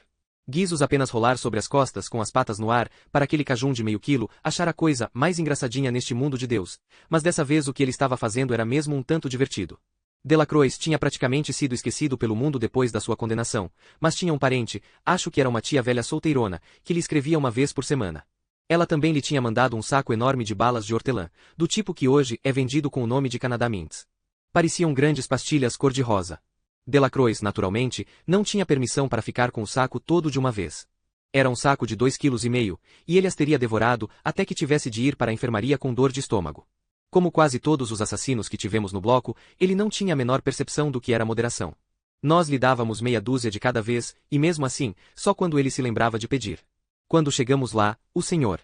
S1: Guizos apenas rolar sobre as costas com as patas no ar, para aquele cajum de meio quilo, achar a coisa mais engraçadinha neste mundo de Deus. Mas dessa vez o que ele estava fazendo era mesmo um tanto divertido. Delacroix tinha praticamente sido esquecido pelo mundo depois da sua condenação, mas tinha um parente, acho que era uma tia velha solteirona, que lhe escrevia uma vez por semana. Ela também lhe tinha mandado um saco enorme de balas de hortelã, do tipo que hoje é vendido com o nome de Canada Mints. Pareciam grandes pastilhas cor-de-rosa. Delacroix, naturalmente, não tinha permissão para ficar com o saco todo de uma vez. Era um saco de 2,5 kg, e ele as teria devorado até que tivesse de ir para a enfermaria com dor de estômago. Como quase todos os assassinos que tivemos no bloco, ele não tinha a menor percepção do que era moderação. Nós lhe dávamos meia dúzia de cada vez, e mesmo assim, só quando ele se lembrava de pedir. Quando chegamos lá, o Sr.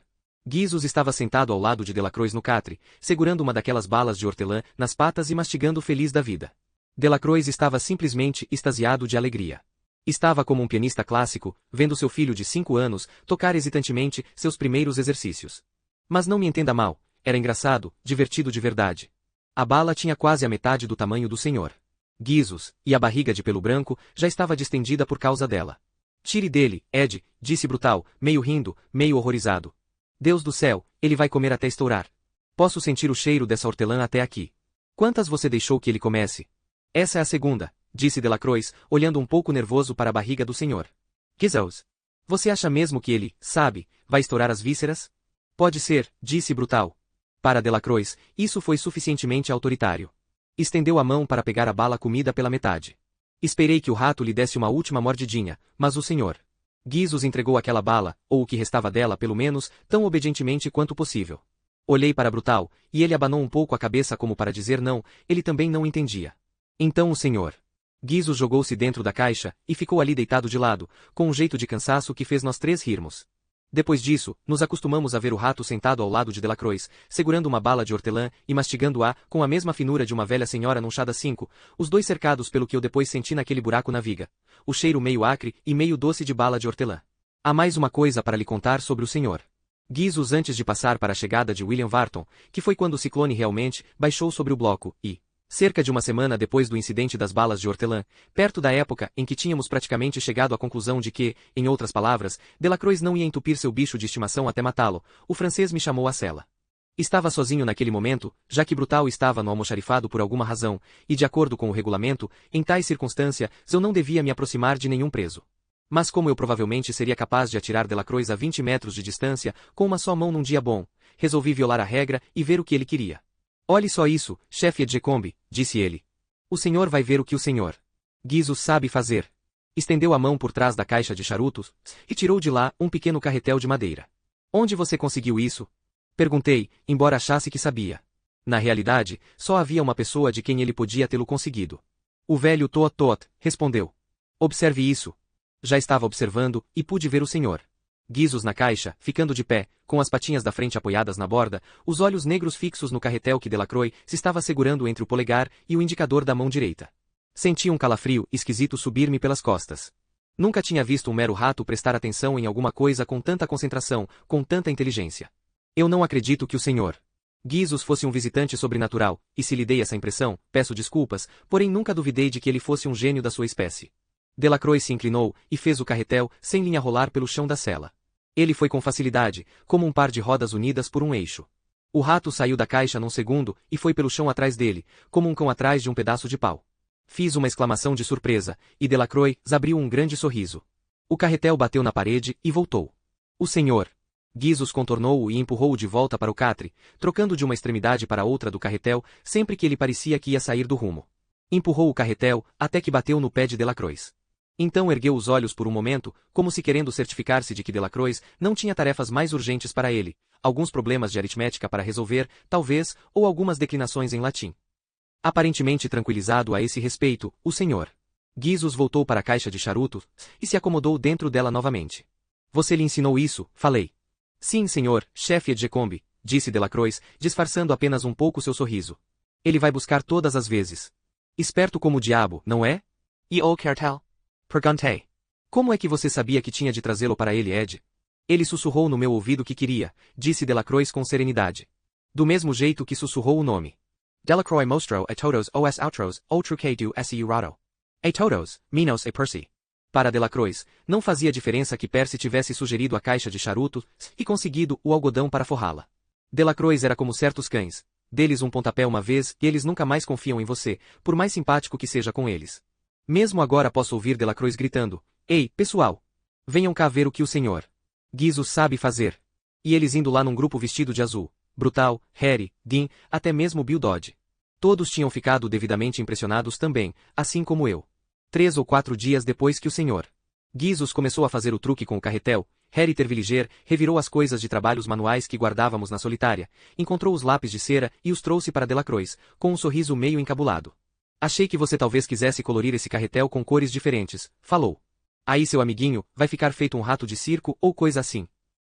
S1: Guizos estava sentado ao lado de Delacroix no catre, segurando uma daquelas balas de hortelã nas patas e mastigando feliz da vida. Delacroix estava simplesmente extasiado de alegria. Estava como um pianista clássico, vendo seu filho de 5 anos tocar hesitantemente seus primeiros exercícios. Mas não me entenda mal, era engraçado, divertido de verdade. A bala tinha quase a metade do tamanho do Sr. Guizos, e a barriga de pelo branco já estava distendida por causa dela. Tire dele, Ed, disse Brutal, meio rindo, meio horrorizado. Deus do céu, ele vai comer até estourar. Posso sentir o cheiro dessa hortelã até aqui. Quantas você deixou que ele comesse? Essa é a segunda, disse Delacroix, olhando um pouco nervoso para a barriga do Sr. Guizos. Você acha mesmo que ele, sabe, vai estourar as vísceras? Pode ser, disse Brutal. Para Delacroix, isso foi suficientemente autoritário. Estendeu a mão para pegar a bala comida pela metade. Esperei que o rato lhe desse uma última mordidinha, mas o Sr. Guizos entregou aquela bala, ou o que restava dela pelo menos, tão obedientemente quanto possível. Olhei para Brutal, e ele abanou um pouco a cabeça como para dizer não, ele também não entendia. Então o Sr. Guizos jogou-se dentro da caixa, e ficou ali deitado de lado, com um jeito de cansaço que fez nós três rirmos. Depois disso, nos acostumamos a ver o rato sentado ao lado de Delacroix, segurando uma bala de hortelã e mastigando-a com a mesma finura de uma velha senhora num chá das 5, os dois cercados pelo que eu depois senti naquele buraco na viga. O cheiro meio acre e meio doce de bala de hortelã. Há mais uma coisa para lhe contar sobre o Sr. Guizos antes de passar para a chegada de William Wharton, que foi quando o ciclone realmente baixou sobre o bloco, e, cerca de uma semana depois do incidente das balas de hortelã, perto da época em que tínhamos praticamente chegado à conclusão de que, em outras palavras, Delacroix não ia entupir seu bicho de estimação até matá-lo, o francês me chamou à cela. Estava sozinho naquele momento, já que Brutal estava no almoxarifado por alguma razão, e de acordo com o regulamento, em tais circunstâncias eu não devia me aproximar de nenhum preso. Mas como eu provavelmente seria capaz de atirar Delacroix a 20 metros de distância, com uma só mão num dia bom, resolvi violar a regra e ver o que ele queria. Olhe só isso, chefe Edgecombe, disse ele. O senhor vai ver o que o Sr. Guizos sabe fazer. Estendeu a mão por trás da caixa de charutos e tirou de lá um pequeno carretel de madeira. Onde você conseguiu isso? Perguntei, embora achasse que sabia. Na realidade, só havia uma pessoa de quem ele podia tê-lo conseguido. O velho Toot, respondeu. Observe isso. Já estava observando, e pude ver o Sr. Guizos na caixa, ficando de pé, com as patinhas da frente apoiadas na borda, os olhos negros fixos no carretel que Delacroix se estava segurando entre o polegar e o indicador da mão direita. Senti um calafrio esquisito subir-me pelas costas. Nunca tinha visto um mero rato prestar atenção em alguma coisa com tanta concentração, com tanta inteligência. Eu não acredito que o Sr. Guizos fosse um visitante sobrenatural, e se lhe dei essa impressão, peço desculpas, porém nunca duvidei de que ele fosse um gênio da sua espécie. Delacroix se inclinou e fez o carretel sem linha rolar pelo chão da cela. Ele foi com facilidade, como um par de rodas unidas por um eixo. O rato saiu da caixa num segundo e foi pelo chão atrás dele, como um cão atrás de um pedaço de pau. Fiz uma exclamação de surpresa, e Delacroix abriu um grande sorriso. O carretel bateu na parede e voltou. O Sr. Gizos contornou-o e empurrou-o de volta para o catre, trocando de uma extremidade para outra do carretel, sempre que ele parecia que ia sair do rumo. Empurrou o carretel, até que bateu no pé de Delacroix. Então ergueu os olhos por um momento, como se querendo certificar-se de que Delacroix não tinha tarefas mais urgentes para ele, alguns problemas de aritmética para resolver, talvez, ou algumas declinações em latim. Aparentemente tranquilizado a esse respeito, o senhor Gizos voltou para a caixa de charutos e se acomodou dentro dela novamente. Você lhe ensinou isso? Falei. Sim, senhor, chefe Edgecombe, disse Delacroix, disfarçando apenas um pouco seu sorriso. Ele vai buscar todas as vezes. Esperto como o diabo, não é? E o cartel? Perguntei. Como é que você sabia que tinha de trazê-lo para ele, Ed? Ele sussurrou no meu ouvido que queria, disse Delacroix com serenidade. Do mesmo jeito que sussurrou o nome. Delacroix mostrou a todos os outros o truque do seu rato. A todos, menos a Percy. Para Delacroix, não fazia diferença que Percy tivesse sugerido a caixa de charutos e conseguido o algodão para forrá-la. Delacroix era como certos cães. Deles um pontapé uma vez e eles nunca mais confiam em você, por mais simpático que seja com eles. Mesmo agora posso ouvir Delacroix gritando, ei, pessoal! Venham cá ver o que o senhor Gizos sabe fazer. E eles indo lá num grupo vestido de azul. Brutal, Harry, Dean, até mesmo Bill Dodge. Todos tinham ficado devidamente impressionados também, assim como eu. 3 ou 4 dias depois que o senhor Gizos começou a fazer o truque com o carretel, Harry Terwilliger revirou as coisas de trabalhos manuais que guardávamos na solitária, encontrou os lápis de cera e os trouxe para Delacroix, com um sorriso meio encabulado. Achei que você talvez quisesse colorir esse carretel com cores diferentes, falou. Aí seu amiguinho vai ficar feito um rato de circo ou coisa assim.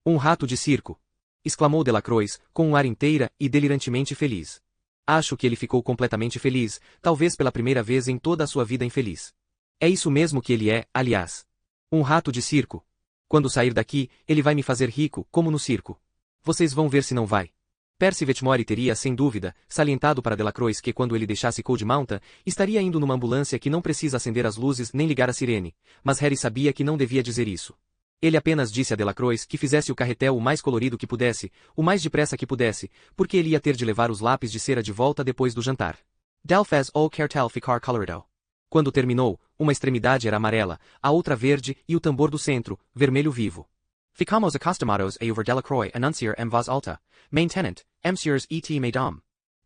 S1: Um rato de circo! Exclamou Delacroix, com um ar inteira e delirantemente feliz. Acho que ele ficou completamente feliz, talvez pela primeira vez em toda a sua vida infeliz. É isso mesmo que ele é, aliás. Um rato de circo. Quando sair daqui, ele vai me fazer rico, como no circo. Vocês vão ver se não vai. Percy Vetmore teria, sem dúvida, salientado para Delacroix que quando ele deixasse Cold Mountain, estaria indo numa ambulância que não precisa acender as luzes nem ligar a sirene, mas Harry sabia que não devia dizer isso. Ele apenas disse a Delacroix que fizesse o carretel o mais colorido que pudesse, o mais depressa que pudesse, porque ele ia ter de levar os lápis de cera de volta depois do jantar. Del fez o cartel ficar colorido. Quando terminou, uma extremidade era amarela, a outra verde e o tambor do centro, vermelho vivo. Ficamos acostumados a ouvir Delacroix anunciar em voz alta, Maintenant, messieurs et mesdames.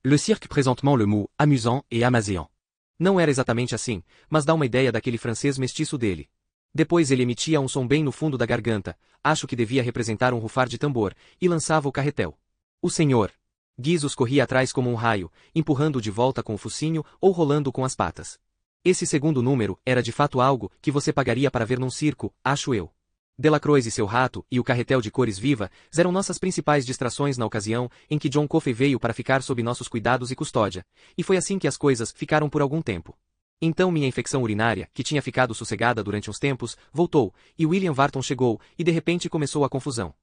S1: Le cirque présentement le mot amusant et amaziant. Não era exatamente assim, mas dá uma ideia daquele francês mestiço dele. Depois ele emitia um som bem no fundo da garganta, acho que devia representar um rufar de tambor, e lançava o carretel. O senhor Gizos corria atrás como um raio, empurrando-o de volta com o focinho ou rolando com as patas. Esse segundo número era de fato algo que você pagaria para ver num circo, acho eu. Delacroix e seu rato e o carretel de cores viva eram nossas principais distrações na ocasião em que John Coffey veio para ficar sob nossos cuidados e custódia, e foi assim que as coisas ficaram por algum tempo. Então minha infecção urinária, que tinha ficado sossegada durante uns tempos, voltou, e William Wharton chegou, e de repente começou a confusão.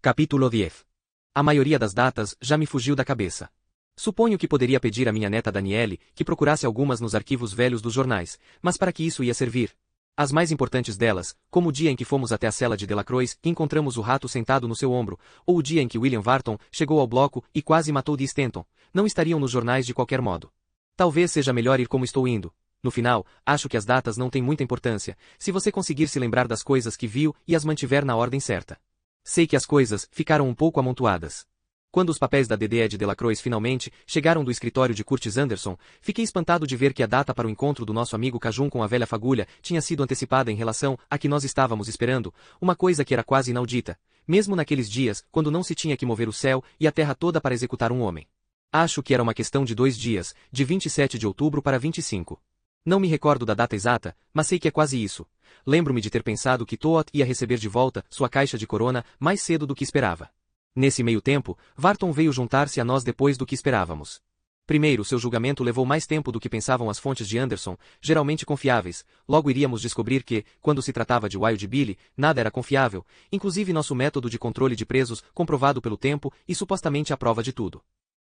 S1: Capítulo 10. A maioria das datas já me fugiu da cabeça. Suponho que poderia pedir à minha neta Daniele que procurasse algumas nos arquivos velhos dos jornais, mas para que isso ia servir? As mais importantes delas, como o dia em que fomos até a cela de Delacroix e encontramos o rato sentado no seu ombro, ou o dia em que William Wharton chegou ao bloco e quase matou Dee Stanton, não estariam nos jornais de qualquer modo. Talvez seja melhor ir como estou indo. No final, acho que as datas não têm muita importância, se você conseguir se lembrar das coisas que viu e as mantiver na ordem certa. Sei que as coisas ficaram um pouco amontoadas. Quando os papéis da DD de Delacroix finalmente chegaram do escritório de Curtis Anderson, fiquei espantado de ver que a data para o encontro do nosso amigo Cajun com a velha fagulha tinha sido antecipada em relação a que nós estávamos esperando, uma coisa que era quase inaudita, mesmo naqueles dias quando não se tinha que mover o céu e a terra toda para executar um homem. Acho que era uma questão de 2 dias, de 27 de outubro para 25. Não me recordo da data exata, mas sei que é quase isso. Lembro-me de ter pensado que Toot ia receber de volta sua caixa de corona mais cedo do que esperava. Nesse meio tempo, Wharton veio juntar-se a nós depois do que esperávamos. Primeiro, seu julgamento levou mais tempo do que pensavam as fontes de Anderson, geralmente confiáveis. Logo iríamos descobrir que, quando se tratava de Wild Billy, nada era confiável, inclusive nosso método de controle de presos, comprovado pelo tempo e supostamente a prova de tudo.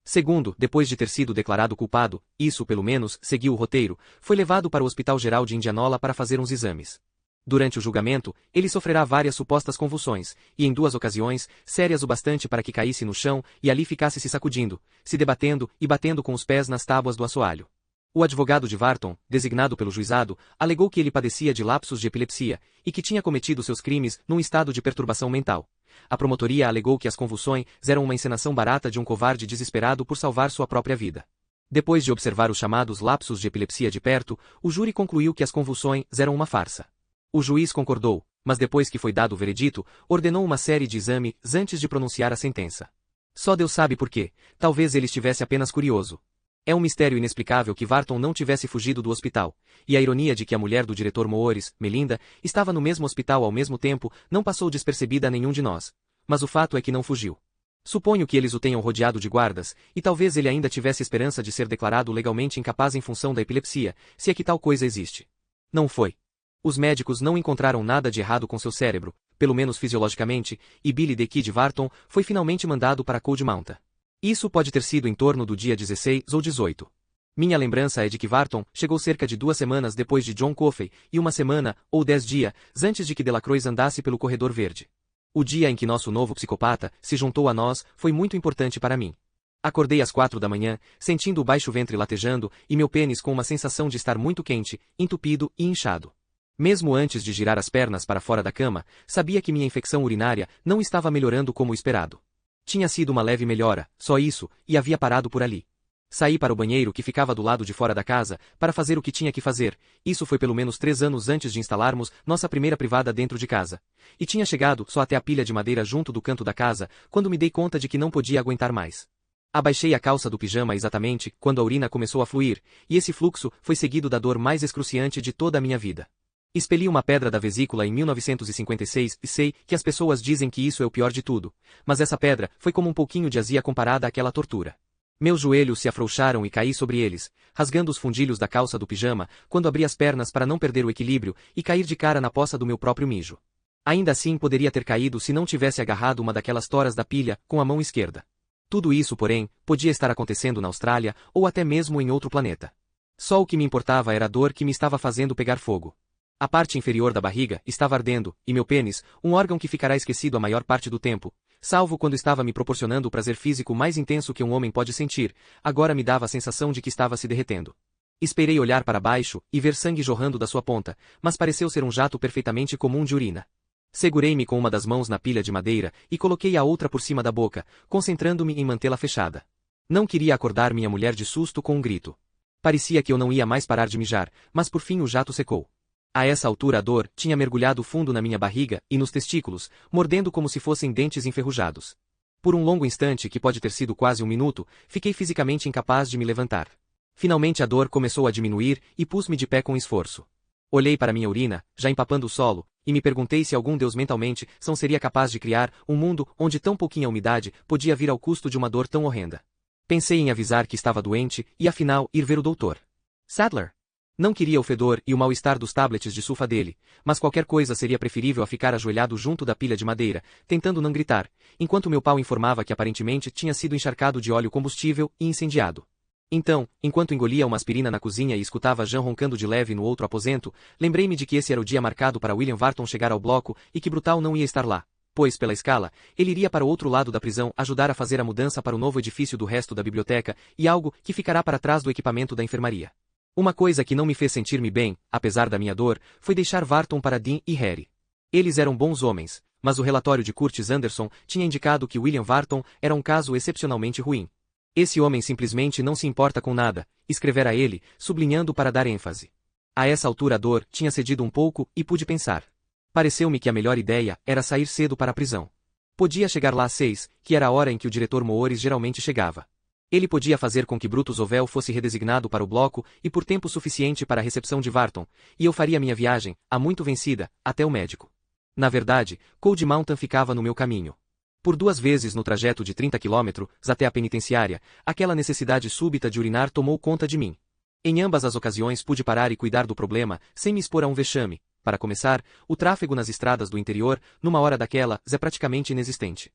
S1: Segundo, depois de ter sido declarado culpado, isso pelo menos seguiu o roteiro, foi levado para o Hospital Geral de Indianola para fazer uns exames. Durante o julgamento, ele sofrerá várias supostas convulsões, e em 2 ocasiões, sérias o bastante para que caísse no chão e ali ficasse se sacudindo, se debatendo e batendo com os pés nas tábuas do assoalho. O advogado de Varton, designado pelo juizado, alegou que ele padecia de lapsos de epilepsia e que tinha cometido seus crimes num estado de perturbação mental. A promotoria alegou que as convulsões eram uma encenação barata de um covarde desesperado por salvar sua própria vida. Depois de observar os chamados lapsos de epilepsia de perto, o júri concluiu que as convulsões eram uma farsa. O juiz concordou, mas depois que foi dado o veredito, ordenou uma série de exames antes de pronunciar a sentença. Só Deus sabe por quê, talvez ele estivesse apenas curioso. É um mistério inexplicável que Varton não tivesse fugido do hospital, e a ironia de que a mulher do diretor Moores, Melinda, estava no mesmo hospital ao mesmo tempo, não passou despercebida a nenhum de nós. Mas o fato é que não fugiu. Suponho que eles o tenham rodeado de guardas, e talvez ele ainda tivesse esperança de ser declarado legalmente incapaz em função da epilepsia, se é que tal coisa existe. Não foi. Os médicos não encontraram nada de errado com seu cérebro, pelo menos fisiologicamente, e Billy the Kid Varton foi finalmente mandado para Cold Mountain. Isso pode ter sido em torno do dia 16 ou 18. Minha lembrança é de que Varton chegou cerca de 2 semanas depois de John Coffey, e 1 semana, ou 10 dias, antes de que Delacroix andasse pelo corredor verde. O dia em que nosso novo psicopata se juntou a nós foi muito importante para mim. Acordei às 4 da manhã, sentindo o baixo ventre latejando, e meu pênis com uma sensação de estar muito quente, entupido e inchado. Mesmo antes de girar as pernas para fora da cama, sabia que minha infecção urinária não estava melhorando como esperado. Tinha sido uma leve melhora, só isso, e havia parado por ali. Saí para o banheiro que ficava do lado de fora da casa, para fazer o que tinha que fazer. Isso foi pelo menos 3 anos antes de instalarmos nossa primeira privada dentro de casa. E tinha chegado só até a pilha de madeira junto do canto da casa, quando me dei conta de que não podia aguentar mais. Abaixei a calça do pijama exatamente quando a urina começou a fluir, e esse fluxo foi seguido da dor mais excruciante de toda a minha vida. Expeli uma pedra da vesícula em 1956 e sei que as pessoas dizem que isso é o pior de tudo, mas essa pedra foi como um pouquinho de azia comparada àquela tortura. Meus joelhos se afrouxaram e caí sobre eles, rasgando os fundilhos da calça do pijama, quando abri as pernas para não perder o equilíbrio e cair de cara na poça do meu próprio mijo. Ainda assim poderia ter caído se não tivesse agarrado uma daquelas toras da pilha com a mão esquerda. Tudo isso, porém, podia estar acontecendo na Austrália ou até mesmo em outro planeta. Só o que me importava era a dor que me estava fazendo pegar fogo. A parte inferior da barriga estava ardendo, e meu pênis, um órgão que ficará esquecido a maior parte do tempo, salvo quando estava me proporcionando o prazer físico mais intenso que um homem pode sentir, agora me dava a sensação de que estava se derretendo. Esperei olhar para baixo e ver sangue jorrando da sua ponta, mas pareceu ser um jato perfeitamente comum de urina. Segurei-me com uma das mãos na pilha de madeira e coloquei a outra por cima da boca, concentrando-me em mantê-la fechada. Não queria acordar minha mulher de susto com um grito. Parecia que eu não ia mais parar de mijar, mas por fim o jato secou. A essa altura a dor tinha mergulhado fundo na minha barriga e nos testículos, mordendo como se fossem dentes enferrujados. Por um longo instante, que pode ter sido quase 1 minuto, fiquei fisicamente incapaz de me levantar. Finalmente a dor começou a diminuir e pus-me de pé com esforço. Olhei para minha urina, já empapando o solo, e me perguntei se algum Deus mentalmente seria capaz de criar um mundo onde tão pouquinha umidade podia vir ao custo de uma dor tão horrenda. Pensei em avisar que estava doente e afinal ir ver o doutor Sadler. Não queria o fedor e o mal-estar dos tablets de sulfa dele, mas qualquer coisa seria preferível a ficar ajoelhado junto da pilha de madeira, tentando não gritar, enquanto meu pau informava que aparentemente tinha sido encharcado de óleo combustível e incendiado. Então, enquanto engolia uma aspirina na cozinha e escutava Jean roncando de leve no outro aposento, lembrei-me de que esse era o dia marcado para William Varton chegar ao bloco e que Brutal não ia estar lá, pois, pela escala, ele iria para o outro lado da prisão ajudar a fazer a mudança para o novo edifício do resto da biblioteca e algo que ficará para trás do equipamento da enfermaria. Uma coisa que não me fez sentir-me bem, apesar da minha dor, foi deixar Varton para Dean e Harry. Eles eram bons homens, mas o relatório de Curtis Anderson tinha indicado que William Varton era um caso excepcionalmente ruim. Esse homem simplesmente não se importa com nada, escrevera ele, sublinhando para dar ênfase. A essa altura a dor tinha cedido um pouco e pude pensar. Pareceu-me que a melhor ideia era sair cedo para a prisão. Podia chegar lá às 6, que era a hora em que o diretor Moores geralmente chegava. Ele podia fazer com que Brutus Ovel fosse redesignado para o bloco e por tempo suficiente para a recepção de Varton, e eu faria minha viagem, há muito vencida, até o médico. Na verdade, Cold Mountain ficava no meu caminho. Por 2 vezes no trajeto de 30 quilômetros até a penitenciária, aquela necessidade súbita de urinar tomou conta de mim. Em ambas as ocasiões pude parar e cuidar do problema, sem me expor a um vexame. Para começar, o tráfego nas estradas do interior, numa hora daquela, é praticamente inexistente.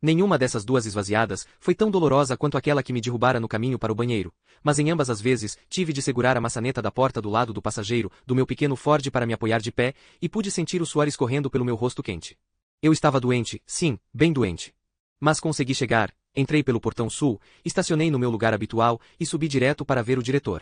S1: Nenhuma dessas duas esvaziadas foi tão dolorosa quanto aquela que me derrubara no caminho para o banheiro, mas em ambas as vezes tive de segurar a maçaneta da porta do lado do passageiro do meu pequeno Ford para me apoiar de pé, e pude sentir o suor escorrendo pelo meu rosto quente. Eu estava doente, sim, bem doente. Mas consegui chegar, entrei pelo portão sul, estacionei no meu lugar habitual e subi direto para ver o diretor.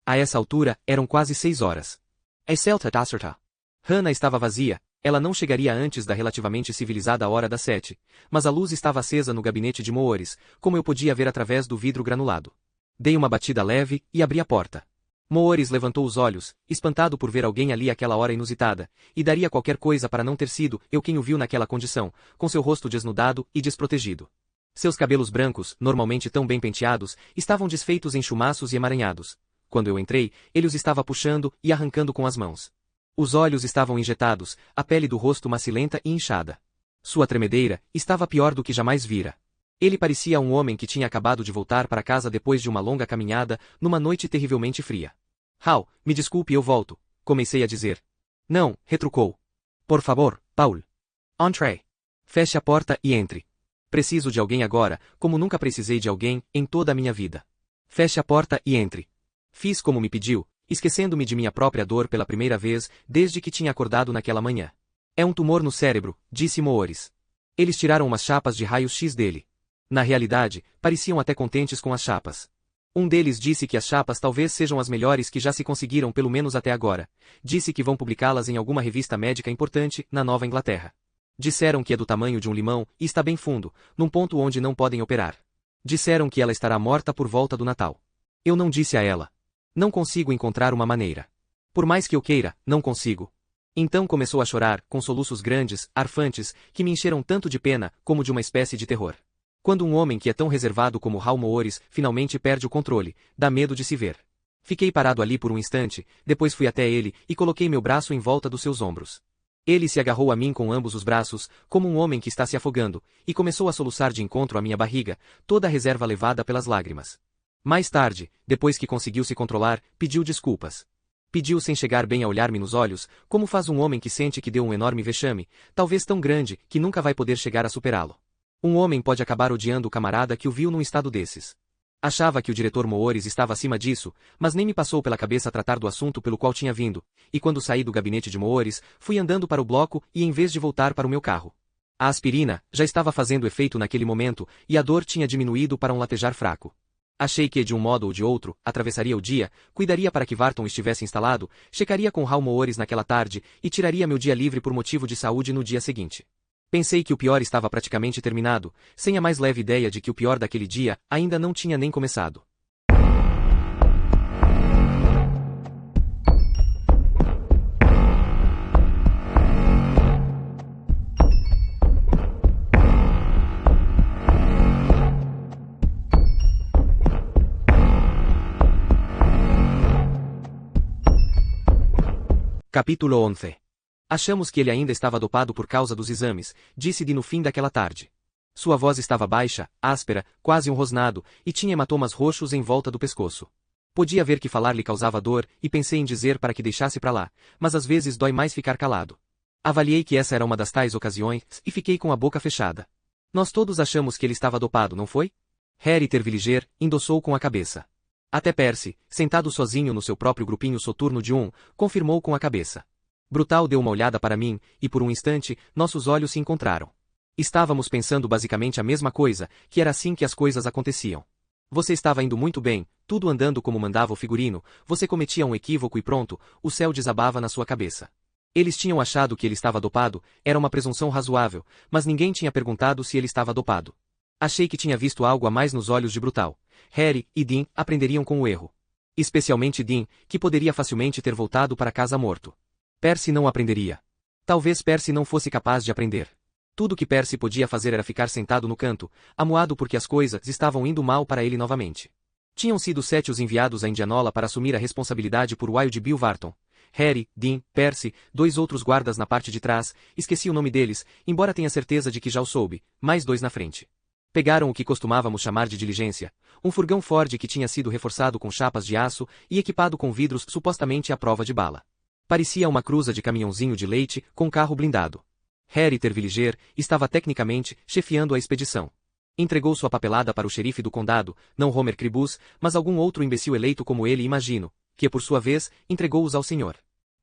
S1: A essa altura, eram quase 6 horas. A Celta Tacerta. Hannah estava vazia. Ela não chegaria antes da relativamente civilizada hora das 7, mas a luz estava acesa no gabinete de Moores, como eu podia ver através do vidro granulado. Dei uma batida leve e abri a porta. Moores levantou os olhos, espantado por ver alguém ali àquela hora inusitada, e daria qualquer coisa para não ter sido eu quem o viu naquela condição, com seu rosto desnudado e desprotegido. Seus cabelos brancos, normalmente tão bem penteados, estavam desfeitos em chumaços e emaranhados. Quando eu entrei, ele os estava puxando e arrancando com as mãos. Os olhos estavam injetados, a pele do rosto macilenta e inchada. Sua tremedeira estava pior do que jamais vira. Ele parecia um homem que tinha acabado de voltar para casa depois de uma longa caminhada, numa noite terrivelmente fria. Hal, me desculpe, eu volto, comecei a dizer. Não, retrucou. Por favor, Paul. Entrez. Feche a porta e entre. Preciso de alguém agora, como nunca precisei de alguém em toda a minha vida. Feche a porta e entre. Fiz como me pediu, esquecendo-me de minha própria dor pela primeira vez desde que tinha acordado naquela manhã. É um tumor no cérebro, disse Moores. Eles tiraram umas chapas de raio-x dele. Na realidade, pareciam até contentes com as chapas. Um deles disse que as chapas talvez sejam as melhores que já se conseguiram pelo menos até agora. Disse que vão publicá-las em alguma revista médica importante, na Nova Inglaterra. Disseram que é do tamanho de um limão e está bem fundo, num ponto onde não podem operar. Disseram que ela estará morta por volta do Natal. Eu não disse a ela. Não consigo encontrar uma maneira. Por mais que eu queira, não consigo. Então começou a chorar, com soluços grandes, arfantes, que me encheram tanto de pena, como de uma espécie de terror. Quando um homem que é tão reservado como Hal Moores finalmente perde o controle, dá medo de se ver. Fiquei parado ali por um instante, depois fui até ele e coloquei meu braço em volta dos seus ombros. Ele se agarrou a mim com ambos os braços, como um homem que está se afogando, e começou a soluçar de encontro à minha barriga, toda a reserva levada pelas lágrimas. Mais tarde, depois que conseguiu se controlar, pediu desculpas. Pediu sem chegar bem a olhar-me nos olhos, como faz um homem que sente que deu um enorme vexame, talvez tão grande que nunca vai poder chegar a superá-lo. Um homem pode acabar odiando o camarada que o viu num estado desses. Achava que o diretor Moores estava acima disso, mas nem me passou pela cabeça tratar do assunto pelo qual tinha vindo, e quando saí do gabinete de Moores, fui andando para o bloco e em vez de voltar para o meu carro. A aspirina já estava fazendo efeito naquele momento e a dor tinha diminuído para um latejar fraco. Achei que, de um modo ou de outro, atravessaria o dia, cuidaria para que Varton estivesse instalado, checaria com Hal Moores naquela tarde e tiraria meu dia livre por motivo de saúde no dia seguinte. Pensei que o pior estava praticamente terminado, sem a mais leve ideia de que o pior daquele dia ainda não tinha nem começado. Capítulo 11. Achamos que ele ainda estava dopado por causa dos exames, disse-lhe no fim daquela tarde. Sua voz estava baixa, áspera, quase um rosnado, e tinha hematomas roxos em volta do pescoço. Podia ver que falar lhe causava dor, e pensei em dizer para que deixasse para lá, mas às vezes dói mais ficar calado. Avaliei que essa era uma das tais ocasiões, e fiquei com a boca fechada. Nós todos achamos que ele estava dopado, não foi? Harry Terwilliger endossou com a cabeça. Até Percy, sentado sozinho no seu próprio grupinho soturno de confirmou com a cabeça. Brutal deu uma olhada para mim, e por um instante, nossos olhos se encontraram. Estávamos pensando basicamente a mesma coisa, que era assim que as coisas aconteciam. Você estava indo muito bem, tudo andando como mandava o figurino, você cometia um equívoco e pronto, o céu desabava na sua cabeça. Eles tinham achado que ele estava dopado, era uma presunção razoável, mas ninguém tinha perguntado se ele estava dopado. Achei que tinha visto algo a mais nos olhos de Brutal. Harry e Dean aprenderiam com o erro. Especialmente Dean, que poderia facilmente ter voltado para casa morto. Percy não aprenderia. Talvez Percy não fosse capaz de aprender. Tudo que Percy podia fazer era ficar sentado no canto, amuado porque as coisas estavam indo mal para ele novamente. Tinham sido 7 os enviados a Indianola para assumir a responsabilidade por Wild Bill Varton. Harry, Dean, Percy, 2 outros guardas na parte de trás, esqueci o nome deles, embora tenha certeza de que já o soube, mais 2 na frente. Pegaram o que costumávamos chamar de diligência, um furgão Ford que tinha sido reforçado com chapas de aço e equipado com vidros supostamente à prova de bala. Parecia uma cruza de caminhãozinho de leite com carro blindado. Harry Terwilliger estava tecnicamente chefiando a expedição. Entregou sua papelada para o xerife do condado, não Homer Cribus, mas algum outro imbecil eleito como ele imagino, que por sua vez, entregou-os ao Sr.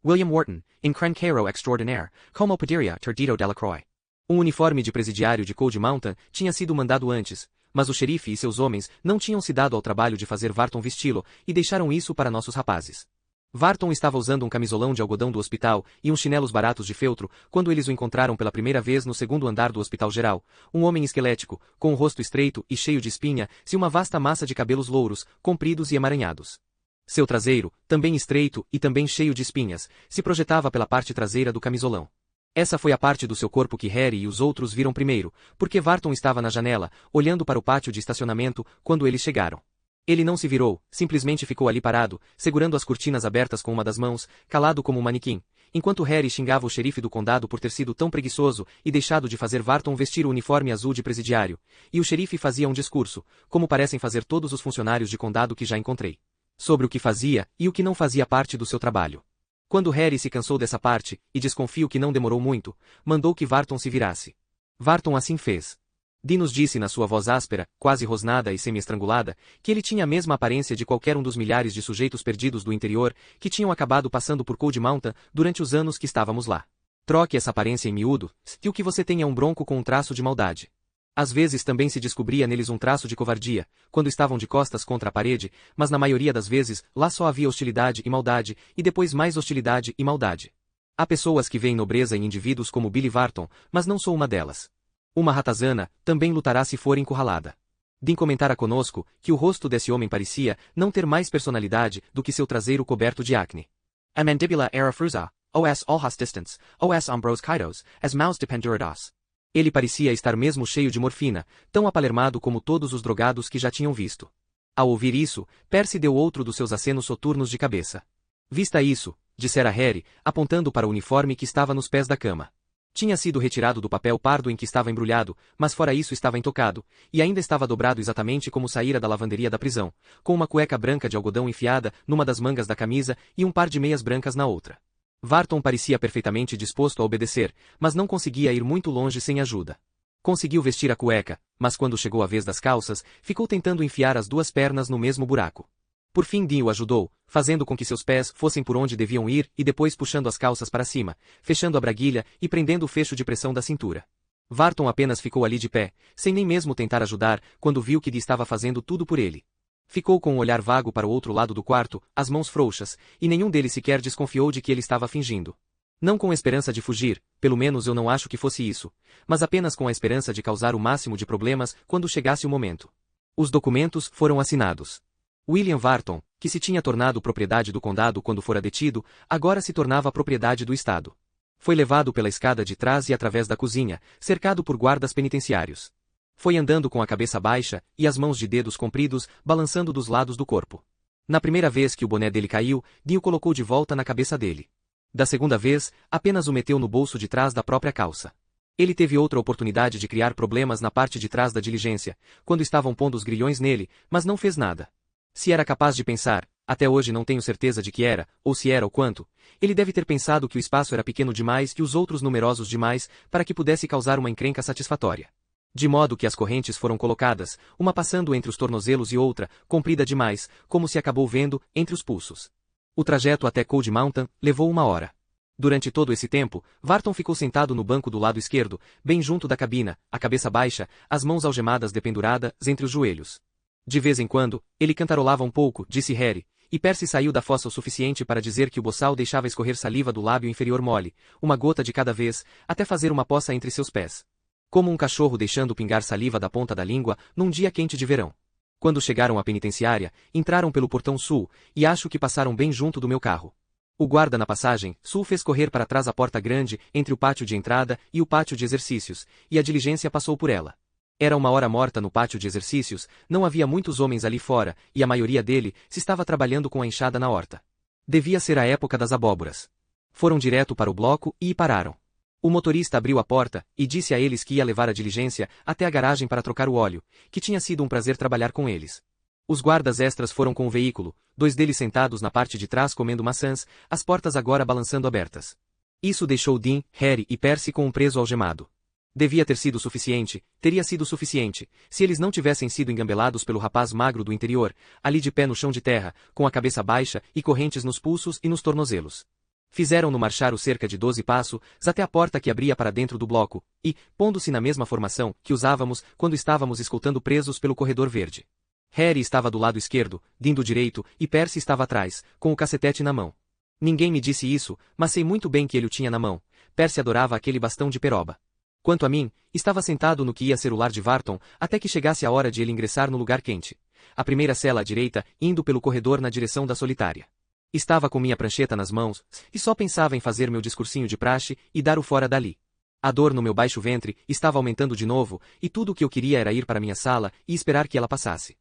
S1: William Wharton, in Cranqueiro extraordinaire, como poderia ter dito Delacroix. Um uniforme de presidiário de Cold Mountain tinha sido mandado antes, mas o xerife e seus homens não tinham se dado ao trabalho de fazer Varton vesti-lo, e deixaram isso para nossos rapazes. Varton estava usando um camisolão de algodão do hospital e uns chinelos baratos de feltro quando eles o encontraram pela primeira vez no segundo andar do Hospital Geral, um homem esquelético, com o rosto estreito e cheio de espinha, e uma vasta massa de cabelos louros, compridos e emaranhados. Seu traseiro, também estreito e também cheio de espinhas, se projetava pela parte traseira do camisolão. Essa foi a parte do seu corpo que Harry e os outros viram primeiro, porque Varton estava na janela, olhando para o pátio de estacionamento, quando eles chegaram. Ele não se virou, simplesmente ficou ali parado, segurando as cortinas abertas com uma das mãos, calado como um manequim, enquanto Harry xingava o xerife do condado por ter sido tão preguiçoso e deixado de fazer Varton vestir o uniforme azul de presidiário, e o xerife fazia um discurso, como parecem fazer todos os funcionários de condado que já encontrei, sobre o que fazia e o que não fazia parte do seu trabalho. Quando Harry se cansou dessa parte, e desconfio que não demorou muito, mandou que Varton se virasse. Varton assim fez. Dinos disse na sua voz áspera, quase rosnada e semi-estrangulada, que ele tinha a mesma aparência de qualquer um dos milhares de sujeitos perdidos do interior que tinham acabado passando por Cold Mountain durante os anos que estávamos lá. Troque essa aparência em miúdo, e o que você tem é um bronco com um traço de maldade. Às vezes também se descobria neles um traço de covardia, quando estavam de costas contra a parede, mas na maioria das vezes, lá só havia hostilidade e maldade, e depois mais hostilidade e maldade. Há pessoas que veem nobreza em indivíduos como Billy Varton, mas não sou uma delas. Uma ratazana também lutará se for encurralada. Dean comentara conosco que o rosto desse homem parecia não ter mais personalidade do que seu traseiro coberto de acne. A mandibula era frusa, os olhos distantes, os ombros caídos, as mãos dependuradas. Ele parecia estar mesmo cheio de morfina, tão apalermado como todos os drogados que já tinham visto. Ao ouvir isso, Percy deu outro dos seus acenos soturnos de cabeça. Vista isso, dissera Harry, apontando para o uniforme que estava nos pés da cama. Tinha sido retirado do papel pardo em que estava embrulhado, mas fora isso estava intocado, e ainda estava dobrado exatamente como saíra da lavanderia da prisão, com uma cueca branca de algodão enfiada numa das mangas da camisa e um par de meias brancas na outra. Varton parecia perfeitamente disposto a obedecer, mas não conseguia ir muito longe sem ajuda. Conseguiu vestir a cueca, mas quando chegou a vez das calças, ficou tentando enfiar as duas pernas no mesmo buraco. Por fim Dean o ajudou, fazendo com que seus pés fossem por onde deviam ir e depois puxando as calças para cima, fechando a braguilha e prendendo o fecho de pressão da cintura. Varton apenas ficou ali de pé, sem nem mesmo tentar ajudar, quando viu que Dean estava fazendo tudo por ele. Ficou com um olhar vago para o outro lado do quarto, as mãos frouxas, e nenhum deles sequer desconfiou de que ele estava fingindo. Não com esperança de fugir, pelo menos eu não acho que fosse isso, mas apenas com a esperança de causar o máximo de problemas quando chegasse o momento. Os documentos foram assinados. William Varton, que se tinha tornado propriedade do condado quando fora detido, agora se tornava propriedade do Estado. Foi levado pela escada de trás e através da cozinha, cercado por guardas penitenciários. Foi andando com a cabeça baixa e as mãos de dedos compridos, balançando dos lados do corpo. Na primeira vez que o boné dele caiu, Dean o colocou de volta na cabeça dele. Da segunda vez, apenas o meteu no bolso de trás da própria calça. Ele teve outra oportunidade de criar problemas na parte de trás da diligência, quando estavam pondo os grilhões nele, mas não fez nada. Se era capaz de pensar, até hoje não tenho certeza de que era, ou se era o quanto, ele deve ter pensado que o espaço era pequeno demais e os outros numerosos demais para que pudesse causar uma encrenca satisfatória. De modo que as correntes foram colocadas, uma passando entre os tornozelos e outra, comprida demais, como se acabou vendo, entre os pulsos. O trajeto até Cold Mountain levou 1 hora. Durante todo esse tempo, Varton ficou sentado no banco do lado esquerdo, bem junto da cabina, a cabeça baixa, as mãos algemadas dependuradas entre os joelhos. De vez em quando, ele cantarolava um pouco, disse Harry, e Percy saiu da fossa o suficiente para dizer que o boçal deixava escorrer saliva do lábio inferior mole, uma gota de cada vez, até fazer uma poça entre seus pés. Como um cachorro deixando pingar saliva da ponta da língua, num dia quente de verão. Quando chegaram à penitenciária, entraram pelo portão sul, e acho que passaram bem junto do meu carro. O guarda na passagem sul fez correr para trás a porta grande entre o pátio de entrada e o pátio de exercícios, e a diligência passou por ela. Era 1 hora morta no pátio de exercícios, não havia muitos homens ali fora, e a maioria dele se estava trabalhando com a enxada na horta. Devia ser a época das abóboras. Foram direto para o bloco e pararam. O motorista abriu a porta e disse a eles que ia levar a diligência até a garagem para trocar o óleo, que tinha sido um prazer trabalhar com eles. Os guardas extras foram com o veículo, 2 deles sentados na parte de trás comendo maçãs, as portas agora balançando abertas. Isso deixou Dean, Harry e Percy com um preso algemado. Devia ter sido suficiente, teria sido suficiente, se eles não tivessem sido engambelados pelo rapaz magro do interior, ali de pé no chão de terra, com a cabeça baixa e correntes nos pulsos e nos tornozelos. Fizeram-no marchar os cerca de 12 passos, até a porta que abria para dentro do bloco, e, pondo-se na mesma formação que usávamos quando estávamos escoltando presos pelo corredor verde. Harry estava do lado esquerdo, Dean do direito, e Percy estava atrás, com o cacetete na mão. Ninguém me disse isso, mas sei muito bem que ele o tinha na mão. Percy adorava aquele bastão de peroba. Quanto a mim, estava sentado no que ia ser o lar de Varton, até que chegasse a hora de ele ingressar no lugar quente. A primeira cela à direita, indo pelo corredor na direção da solitária. Estava com minha prancheta nas mãos, e só pensava em fazer meu discursinho de praxe e dar o fora dali. A dor no meu baixo ventre estava aumentando de novo, e tudo o que eu queria era ir para minha sala e esperar que ela passasse.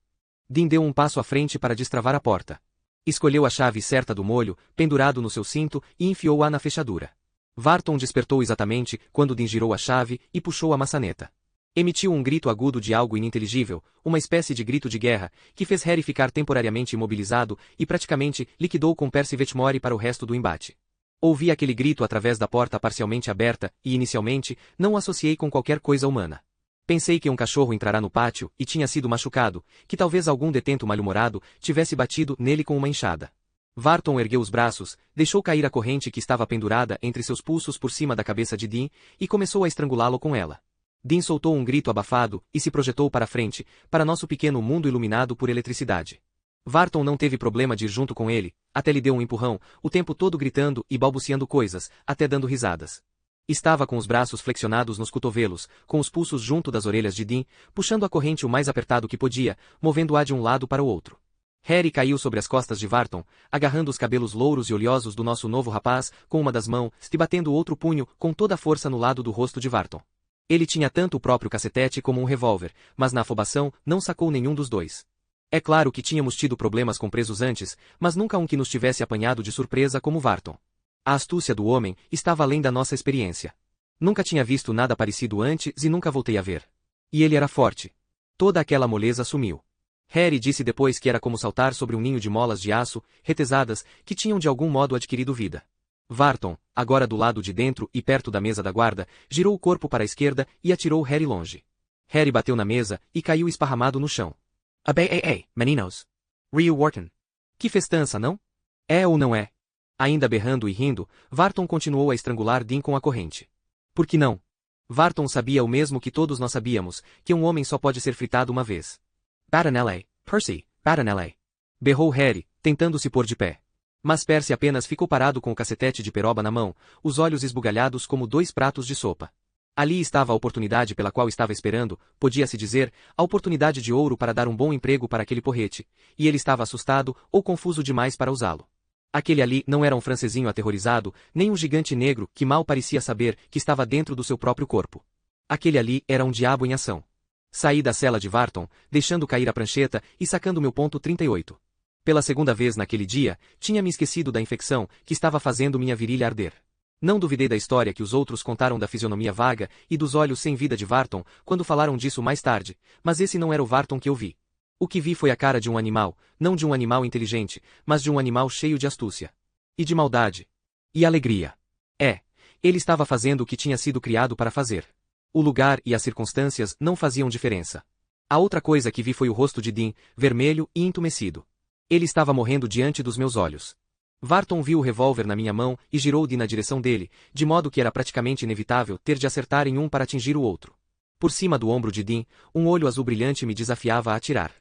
S1: Dean deu um passo à frente para destravar a porta. Escolheu a chave certa do molho, pendurado no seu cinto, e enfiou-a na fechadura. Varton despertou exatamente quando Dean girou a chave e puxou a maçaneta. Emitiu um grito agudo de algo ininteligível, uma espécie de grito de guerra, que fez Harry ficar temporariamente imobilizado e praticamente liquidou com Percy Vetmore para o resto do embate. Ouvi aquele grito através da porta parcialmente aberta e, inicialmente, não o associei com qualquer coisa humana. Pensei que um cachorro entrará no pátio e tinha sido machucado, que talvez algum detento mal-humorado tivesse batido nele com uma enxada. Varton ergueu os braços, deixou cair a corrente que estava pendurada entre seus pulsos por cima da cabeça de Dean e começou a estrangulá-lo com ela. Dean soltou um grito abafado e se projetou para frente, para nosso pequeno mundo iluminado por eletricidade. Varton não teve problema de ir junto com ele, até lhe deu um empurrão, o tempo todo gritando e balbuciando coisas, até dando risadas. Estava com os braços flexionados nos cotovelos, com os pulsos junto das orelhas de Dean, puxando a corrente o mais apertado que podia, movendo-a de um lado para o outro. Harry caiu sobre as costas de Varton, agarrando os cabelos louros e oleosos do nosso novo rapaz, com uma das mãos, e batendo o outro punho, com toda a força no lado do rosto de Varton. Ele tinha tanto o próprio cacetete como um revólver, mas na afobação, não sacou nenhum dos dois. É claro que tínhamos tido problemas com presos antes, mas nunca um que nos tivesse apanhado de surpresa como Varton. A astúcia do homem estava além da nossa experiência. Nunca tinha visto nada parecido antes e nunca voltei a ver. E ele era forte. Toda aquela moleza sumiu. Harry disse depois que era como saltar sobre um ninho de molas de aço, retesadas, que tinham de algum modo adquirido vida. Varton, agora do lado de dentro e perto da mesa da guarda, girou o corpo para a esquerda e atirou Harry longe. Harry bateu na mesa e caiu esparramado no chão. Meninos. Rio Wharton. Que festança, não? É ou não é? Ainda berrando e rindo, Varton continuou a estrangular Dean com a corrente. Por que não? Varton sabia o mesmo que todos nós sabíamos, que um homem só pode ser fritado uma vez. Batonelli, Percy, Batonelli. Berrou Harry, tentando se pôr de pé. Mas Percy apenas ficou parado com o cacetete de peroba na mão, os olhos esbugalhados como 2 pratos de sopa. Ali estava a oportunidade pela qual estava esperando, podia-se dizer, a oportunidade de ouro para dar um bom emprego para aquele porrete, e ele estava assustado ou confuso demais para usá-lo. Aquele ali não era um francesinho aterrorizado, nem um gigante negro que mal parecia saber que estava dentro do seu próprio corpo. Aquele ali era um diabo em ação. Saí da cela de Varton, deixando cair a prancheta e sacando meu ponto 38. Pela segunda vez naquele dia, tinha me esquecido da infecção que estava fazendo minha virilha arder. Não duvidei da história que os outros contaram da fisionomia vaga e dos olhos sem vida de Varton, quando falaram disso mais tarde, mas esse não era o Varton que eu vi. O que vi foi a cara de um animal, não de um animal inteligente, mas de um animal cheio de astúcia. E de maldade. E alegria. Ele estava fazendo o que tinha sido criado para fazer. O lugar e as circunstâncias não faziam diferença. A outra coisa que vi foi o rosto de Dean, vermelho e entumecido. Ele estava morrendo diante dos meus olhos. Varton viu o revólver na minha mão e girou Dean na direção dele, de modo que era praticamente inevitável ter de acertar em um para atingir o outro. Por cima do ombro de Dean, um olho azul brilhante me desafiava a atirar.